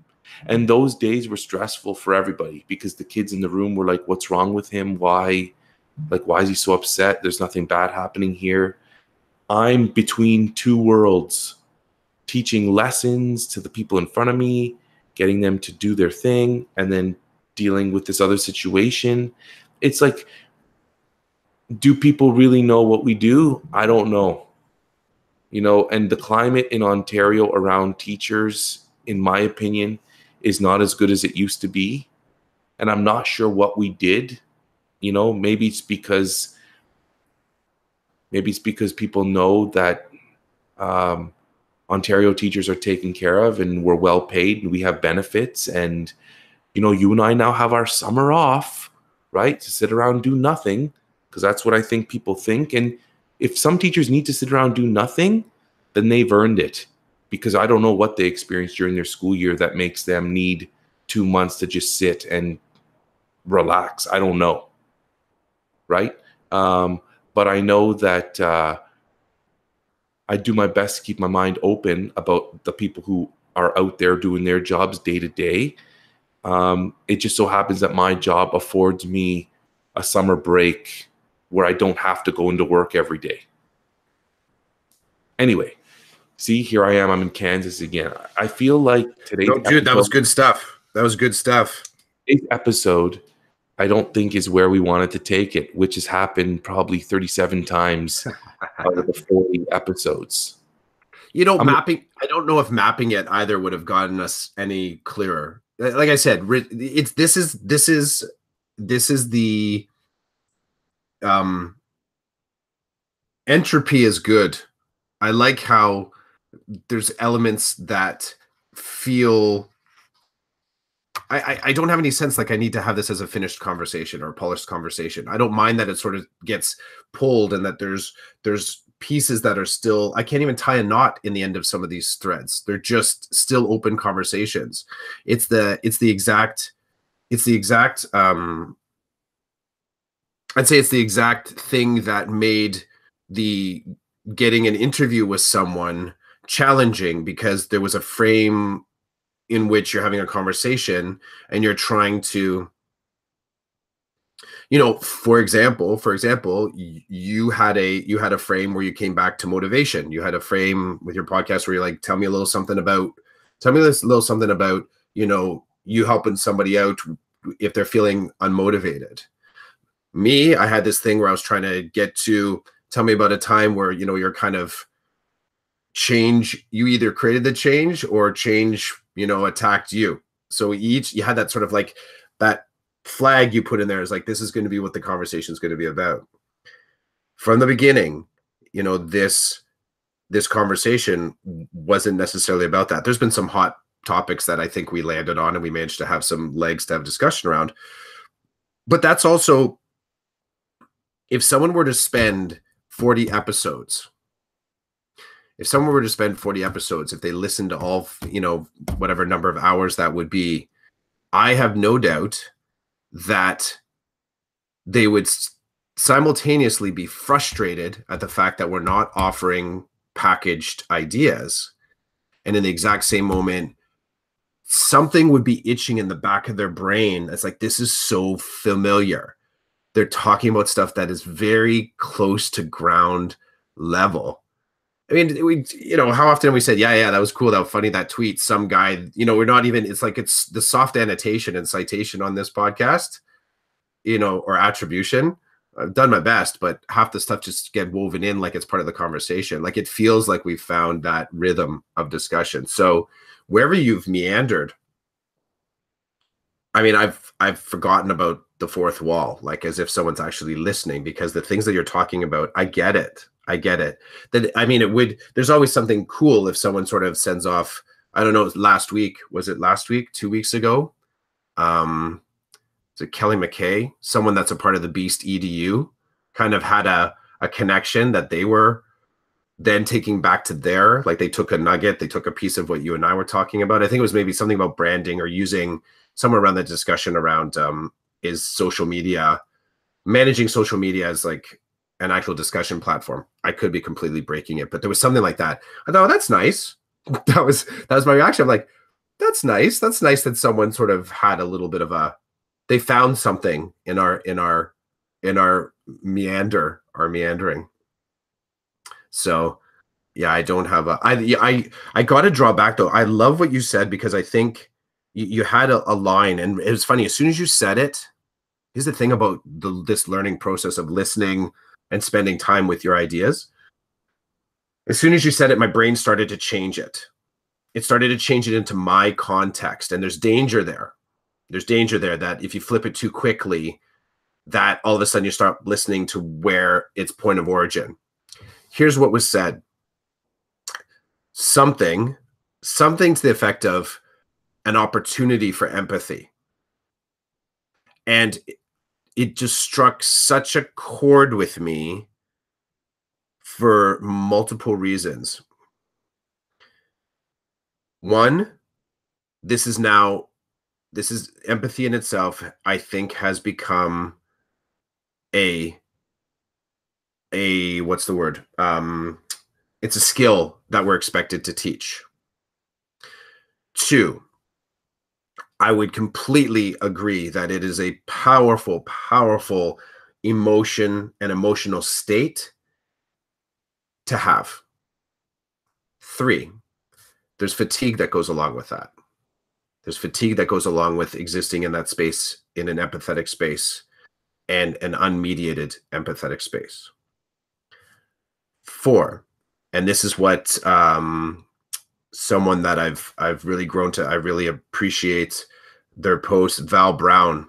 And those days were stressful for everybody because the kids in the room were like, what's wrong with him? Why is he so upset? There's nothing bad happening here. I'm between two worlds, teaching lessons to the people in front of me, getting them to do their thing, and then dealing with this other situation. It's like, do people really know what we do? I don't know. You know, and the climate in Ontario around teachers, in my opinion, is not as good as it used to be. And I'm not sure what we did. You know, maybe it's because people know that Ontario teachers are taken care of and we're well paid and we have benefits. And, you know, you and I now have our summer off, right? To sit around and do nothing, because that's what I think people think. And if some teachers need to sit around and do nothing, then they've earned it, because I don't know what they experienced during their school year that makes them need 2 months to just sit and relax. I don't know. Right? But I know that I do my best to keep my mind open about the people who are out there doing their jobs day to day. It just so happens that my job affords me a summer break where I don't have to go into work every day. Anyway, see, here I am. I'm in Kansas again. I feel like today's dude, that was good stuff. That was good stuff. Today's episode, I don't think, is where we wanted to take it, which has happened probably 37 times out of the 40 episodes. You know, mapping, I don't know if mapping it either would have gotten us any clearer. Like I said, this is the entropy is good. I like how there's elements that feel, I don't have any sense like I need to have this as a finished conversation or a polished conversation. I don't mind that it sort of gets pulled and that there's pieces that are still, I can't even tie a knot in the end of some of these threads. They're just still open conversations. It's the exact I'd say it's the exact thing that made the getting an interview with someone challenging, because there was a frame in which you're having a conversation and you're trying to, you know, for example, you had a frame where you came back to motivation. You had a frame with your podcast where you're like, tell me a little something about, you know, you helping somebody out if they're feeling unmotivated. Me, I had this thing where I was trying to get to tell me about a time where, you know, you're kind of change, you either created the change or change, you know, attacked you. So you had that sort of like that flag you put in there is like, this is going to be what the conversation is going to be about. From the beginning, you know, this conversation wasn't necessarily about that. There's been some hot topics that I think we landed on and we managed to have some legs to have discussion around. But that's also, if someone were to spend 40 episodes, if they listened to all, you know, whatever number of hours that would be, I have no doubt that they would simultaneously be frustrated at the fact that we're not offering packaged ideas. And in the exact same moment, something would be itching in the back of their brain. It's like, this is so familiar. They're talking about stuff that is very close to ground level. I mean, we, you know, how often we said, yeah, that was cool, that was funny, that tweet, some guy, you know, we're not even, it's like, it's the soft annotation and citation on this podcast, you know, or attribution. I've done my best, but half the stuff just get woven in like it's part of the conversation. Like it feels like we've found that rhythm of discussion. So wherever you've meandered, I mean, I've forgotten about the fourth wall, like as if someone's actually listening, because the things that you're talking about, I get it. I get it. That, I mean, there's always something cool if someone sort of sends off, I don't know, last week, was it last week, 2 weeks ago? Is it Kelly McKay? Someone that's a part of the Beast EDU kind of had a connection that they were then taking back to their, like they took a nugget, they took a piece of what you and I were talking about. I think it was maybe something about branding or using somewhere around the discussion around is social media, managing social media as like an actual discussion platform. I could be completely breaking it, but there was something like that. I thought, oh, that's nice. That was my reaction. I'm like, that's nice. That's nice that someone sort of had a little bit of they found something in our meandering. So yeah, I don't have I got to draw back though. I love what you said, because I think you had a line, and it was funny. As soon as you said it, here's the thing about this learning process of listening and spending time with your ideas. As soon as you said it, my brain started to change it. It started to change it into my context, and there's danger there. There's danger there that if you flip it too quickly, that all of a sudden you start listening to where its point of origin. Here's what was said. Something to the effect of an opportunity for empathy. And it just struck such a chord with me for multiple reasons. One, this is empathy in itself, I think, has become what's the word? It's a skill that we're expected to teach. Two, I would completely agree that it is a powerful, powerful emotion and emotional state to have. Three, there's fatigue that goes along with that. There's fatigue that goes along with existing in that space, in an empathetic space, and an unmediated empathetic space. Four, and this is what someone that I've really grown to, I really appreciate their post, Val Brown.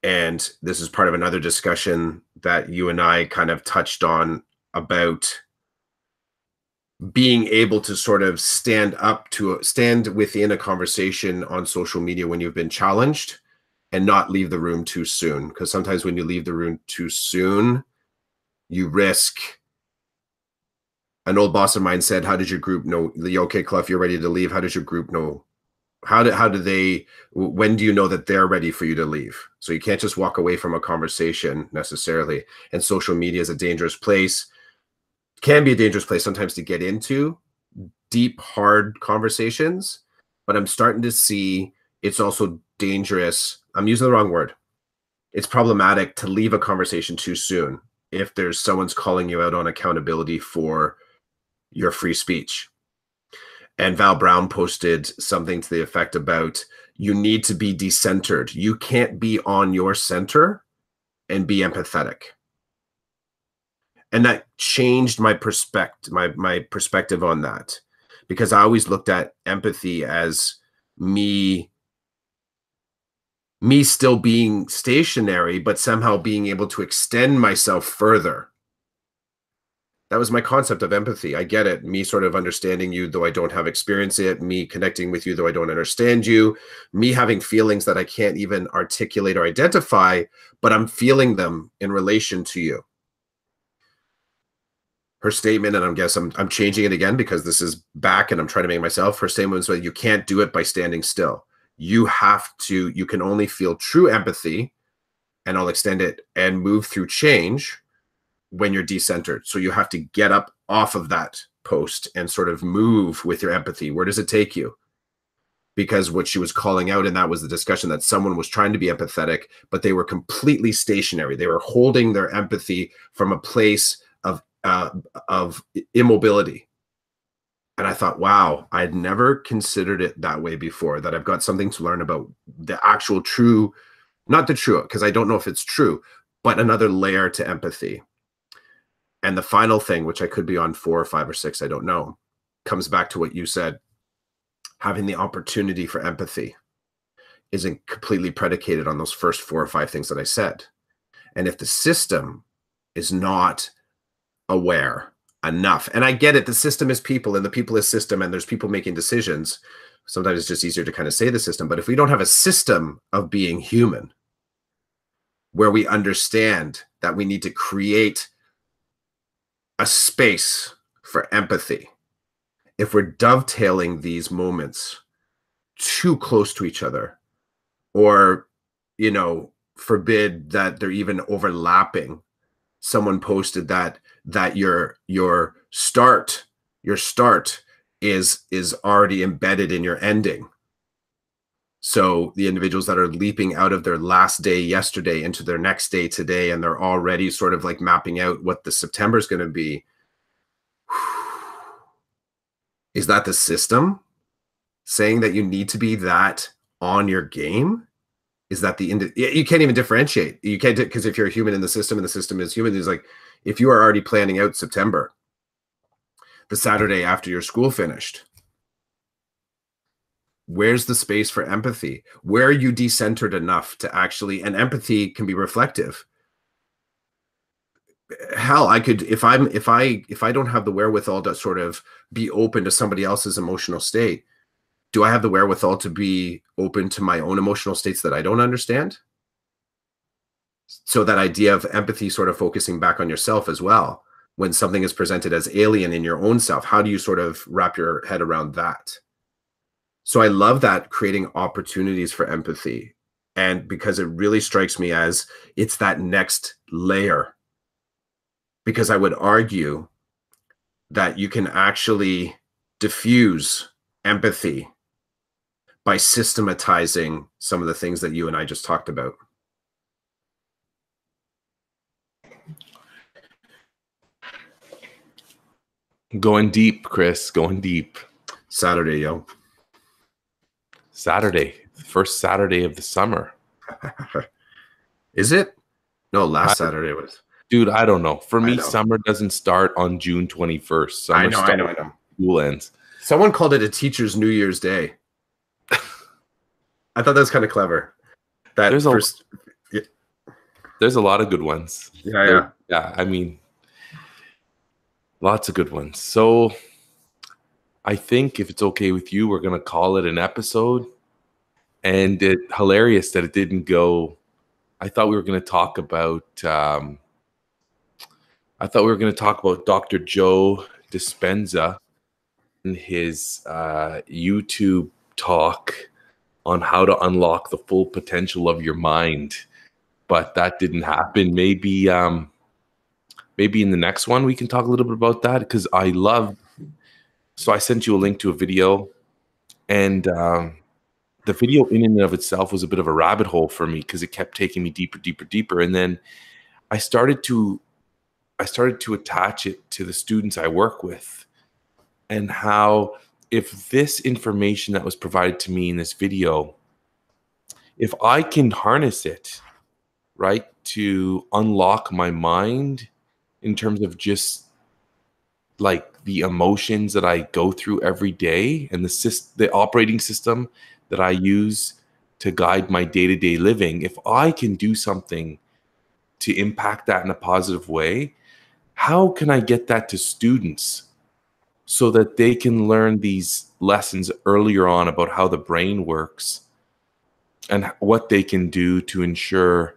And this is part of another discussion that you and I kind of touched on about being able to sort of stand within a conversation on social media when you've been challenged and not leave the room too soon. Because sometimes when you leave the room too soon, you risk. An old boss of mine said, how did your group know? Okay, Clough, you're ready to leave. How does your group know? When do you know that they're ready for you to leave? So you can't just walk away from a conversation necessarily. And social media is a dangerous place, can be a dangerous place sometimes to get into deep, hard conversations. But I'm starting to see it's also dangerous. I'm using the wrong word. It's problematic to leave a conversation too soon if there's someone's calling you out on accountability for your free speech. And Val Brown posted something to the effect about, you need to be decentered. You can't be on your center and be empathetic. And that changed my perspective on that, because I always looked at empathy as me still being stationary, but somehow being able to extend myself further. That was my concept of empathy. I get it. Me sort of understanding you, though I don't have experience in it. Me connecting with you, though I don't understand you. Me having feelings that I can't even articulate or identify, but I'm feeling them in relation to you. Her statement, and I'm changing it again because this is back and I'm trying to make myself. Her statement was, well, you can't do it by standing still. You can only feel true empathy, and I'll extend it, and move through change when you're decentered. So you have to get up off of that post and sort of move with your empathy. Where does it take you? Because what she was calling out, and that was the discussion, that someone was trying to be empathetic, but they were completely stationary. They were holding their empathy from a place of immobility. And I thought, wow, I'd never considered it that way before, that I've got something to learn about the actual true, not the true, because I don't know if it's true, but another layer to empathy. And the final thing, which I could be on 4 or 5 or 6, I don't know, comes back to what you said, having the opportunity for empathy. isn't completely predicated on those first 4 or 5 things that I said. And if the system is not aware enough, and I get it, the system is people and the people is system, and there's people making decisions. Sometimes it's just easier to kind of say the system. But if we don't have a system of being human where we understand that we need to create a space for empathy, if we're dovetailing these moments too close to each other, or, you know, forbid that they're even overlapping. Someone posted that your start is already embedded in your ending. So the individuals that are leaping out of their last day yesterday into their next day today, and they're already sort of like mapping out what the September is going to be. Is that the system saying that you need to be that on your game? Is that you can't even differentiate. You can't, because if you're a human in the system and the system is human, it's like, if you are already planning out September, the Saturday after your school finished, where's the space for empathy? Where are you decentered enough to actually, and empathy can be reflective. Hell, I could, if I don't have the wherewithal to sort of be open to somebody else's emotional state, do I have the wherewithal to be open to my own emotional states that I don't understand? So that idea of empathy sort of focusing back on yourself as well. When something is presented as alien in your own self, how do you sort of wrap your head around that? So I love that, creating opportunities for empathy. And because it really strikes me as it's that next layer. Because I would argue that you can actually diffuse empathy by systematizing some of the things that you and I just talked about. Going deep, Chris, going deep. Saturday, yo. Saturday, first Saturday of the summer. Is it? No, last Saturday was. Dude, I don't know. For me, summer doesn't start on June 21st. Summer I know. School ends. Someone called it a teacher's New Year's Day. I thought that was kind of clever. There's a lot of good ones. Yeah. I mean, lots of good ones. So I think if it's okay with you, we're going to call it an episode. And it's hilarious that it didn't go. I thought we were going to talk about Dr. Joe Dispenza and his YouTube talk on how to unlock the full potential of your mind, but that didn't happen. Maybe in the next one we can talk a little bit about that, because so I sent you a link to a video, and the video in and of itself was a bit of a rabbit hole for me, because it kept taking me deeper, and then I started to attach it to the students I work with, and how, if this information that was provided to me in this video, if I can harness it, right, to unlock my mind in terms of just like the emotions that I go through every day, and the operating system that I use to guide my day-to-day living, if I can do something to impact that in a positive way, how can I get that to students so that they can learn these lessons earlier on about how the brain works and what they can do to ensure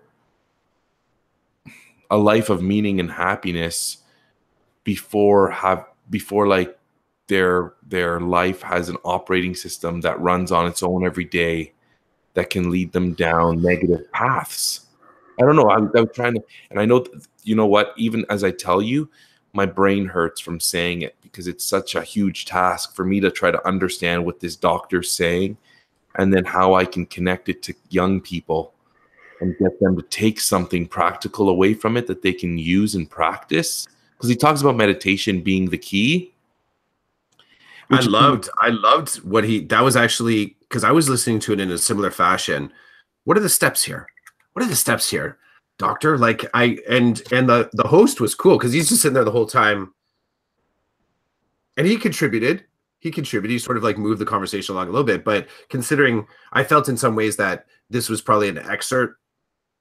a life of meaning and happiness before like their life has an operating system that runs on its own every day that can lead them down negative paths. I don't know. I'm trying to, and I know, you know what, even as I tell you, my brain hurts from saying it, because it's such a huge task for me to try to understand what this doctor's saying, and then how I can connect it to young people and get them to take something practical away from it that they can use and practice. Because he talks about meditation being the key. I loved that was actually, because I was listening to it in a similar fashion. What are the steps here? Doctor? Like, and the host was cool, because he's just sitting there the whole time, and he contributed he contributed. He sort of like moved the conversation along a little bit. But considering, I felt in some ways that this was probably an excerpt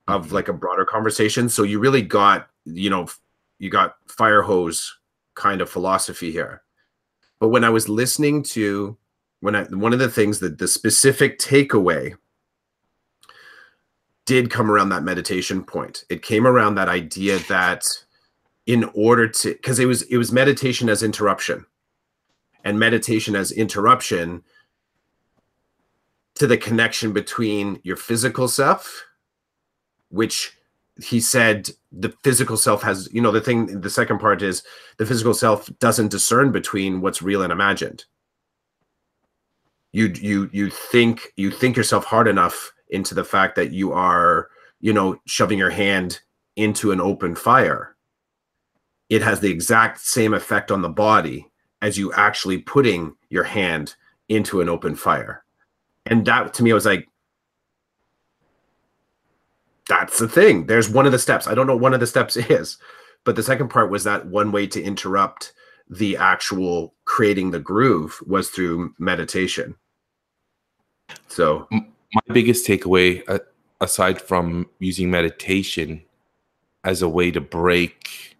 of like a broader conversation. So you really got, you got fire hose kind of philosophy here. But when I was listening to, one of the things that the specific takeaway did come around that meditation point. It came around that idea that in order to, because it was meditation as interruption, and meditation as interruption to the connection between your physical self, which he said the physical self has, the second part is the physical self doesn't discern between what's real and imagined. You think yourself hard enough into the fact that you are, shoving your hand into an open fire. It has the exact same effect on the body as you actually putting your hand into an open fire. And that to me, I was like, that's the thing. There's one of the steps. I don't know what one of the steps is, but the second part was that one way to interrupt the actual creating the groove was through meditation. So my biggest takeaway, aside from using meditation as a way to break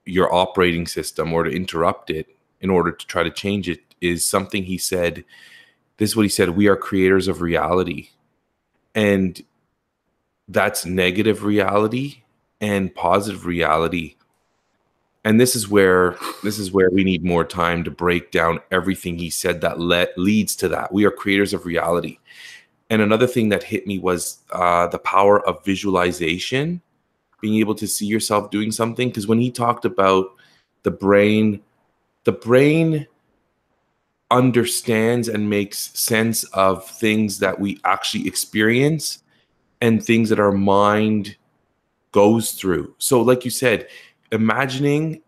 your operating system or to interrupt it in order to try to change it, is something he said. This is what he said: we are creators of reality. And that's negative reality and positive reality. And this is where we need more time to break down everything he said that leads to that. We are creators of reality. And another thing that hit me was the power of visualization, being able to see yourself doing something. Because when he talked about the brain understands and makes sense of things that we actually experience and things that our mind goes through. So like you said, imagining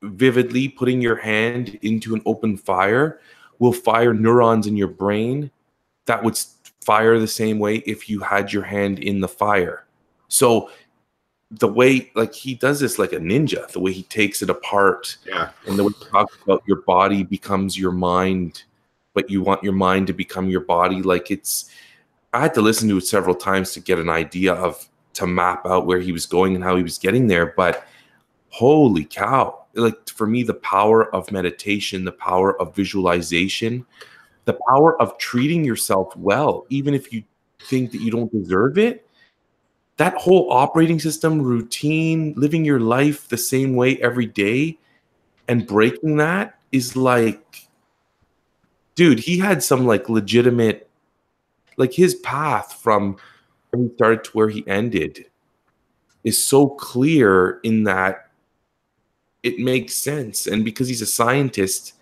vividly putting your hand into an open fire will fire neurons in your brain that would fire the same way if you had your hand in the fire. So the way, like, he does this like a ninja, the way he takes it apart, and the way he talks about your body becomes your mind, but you want your mind to become your body. Like, I had to listen to it several times to get an idea to map out where he was going and how he was getting there. But holy cow, like, for me, the power of meditation, the power of visualization, the power of treating yourself well, even if you think that you don't deserve it, that whole operating system, routine, living your life the same way every day and breaking that is like, dude, he had some like legitimate, like, his path from where he started to where he ended is so clear in that it makes sense. And because he's a scientist,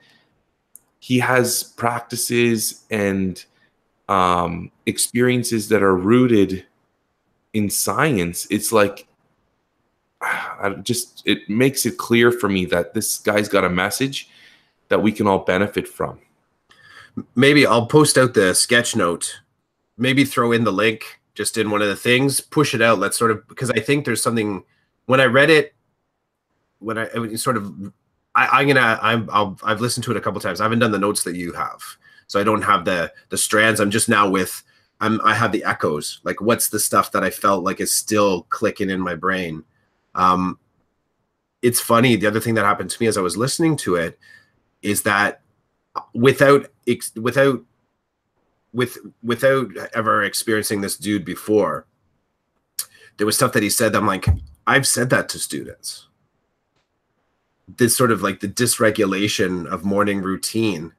he has practices and experiences that are rooted in science. It's like, it makes it clear for me that this guy's got a message that we can all benefit from. Maybe I'll post out the sketch note, maybe throw in the link just in one of the things, push it out. Let's sort of, because I think there's something, when I read it, I've listened to it a couple times. I haven't done the notes that you have, so I don't have the strands. I'm just now I have the echoes. Like, what's the stuff that I felt like is still clicking in my brain? It's funny. The other thing that happened to me as I was listening to it is that without ever experiencing this dude before, there was stuff that he said that I'm like, I've said that to students. This sort of like the dysregulation of morning routine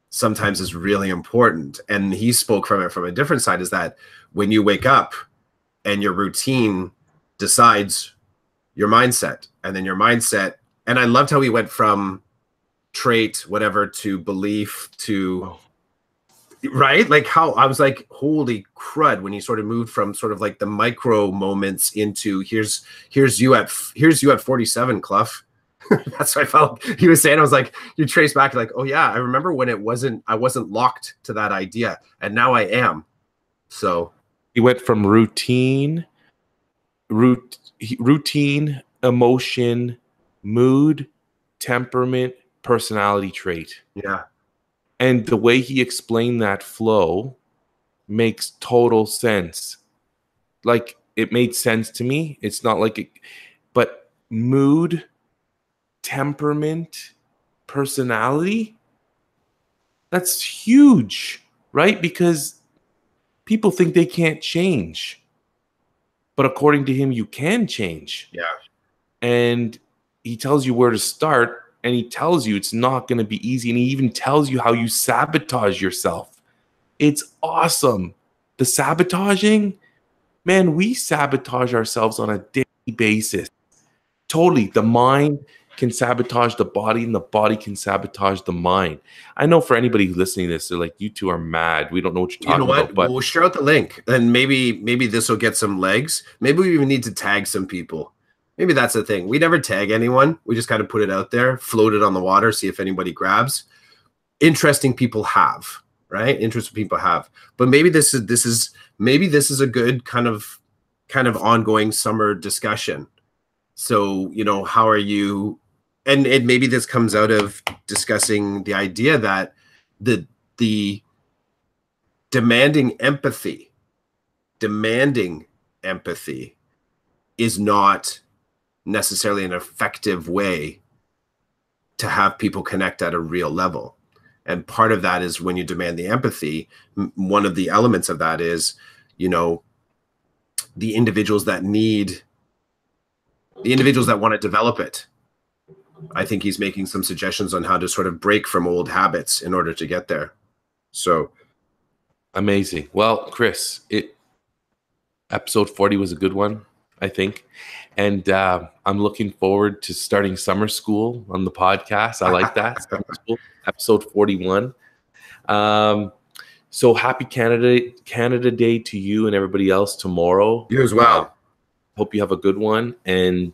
sometimes is really important. And he spoke from it from a different side, is that when you wake up and your routine decides your mindset, and then your mindset, and I loved how he went from trait, whatever, to belief to, right? Like, how I was like, holy crud, when he sort of moved from sort of like the micro moments into here's you at 47, Clough. That's what I felt he was saying. I was like, you trace back, like, oh yeah, I remember when I wasn't locked to that idea, and now I am. So he went from routine, emotion, mood, temperament, personality trait. Yeah. And the way he explained that flow makes total sense. Like, it made sense to me. It's not like it, but mood, temperament, personality, that's huge, right? Because people think they can't change. But according to him, you can change. Yeah. And he tells you where to start, and he tells you it's not going to be easy. And he even tells you how you sabotage yourself. It's awesome. The sabotaging, man, we sabotage ourselves on a daily basis. Totally. The mind can sabotage the body, and the body can sabotage the mind. I know for anybody who's listening to this, they're like, you two are mad. We don't know what you're talking about. But we'll share out the link, and maybe this will get some legs. Maybe we even need to tag some people. Maybe that's the thing. We never tag anyone. We just kind of put it out there, float it on the water, see if anybody grabs. Interesting people have, right? Interesting people have. But maybe this is a good kind of ongoing summer discussion. So, how are you? And maybe this comes out of discussing the idea that the demanding empathy is not necessarily an effective way to have people connect at a real level. And part of that is when you demand the empathy, one of the elements of that is, the individuals that want to develop it. I think he's making some suggestions on how to sort of break from old habits in order to get there. So amazing. Well, Chris, episode 40 was a good one, I think. And I'm looking forward to starting summer school on the podcast. I like that. Summer school, episode 41. So happy Canada Day to you and everybody else tomorrow. You as well. Hope you have a good one. And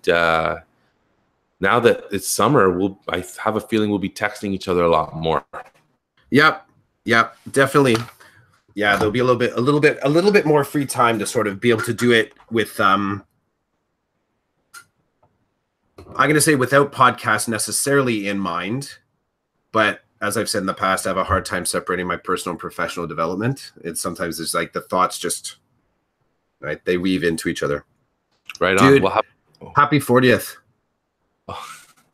now that it's summer, I have a feeling we'll be texting each other a lot more. Yep, definitely. Yeah, there'll be a little bit more free time to sort of be able to do it with I'm going to say without podcast necessarily in mind, but as I've said in the past, I have a hard time separating my personal and professional development. Sometimes it's like the thoughts just, right, they weave into each other. Right Dude, on. Well, happy 40th. Oh.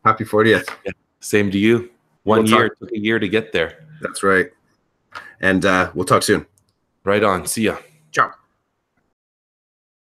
Happy 40th. Yeah, same to you. One year. It took a year to get there. That's right. And we'll talk soon. Right on. See ya. Ciao.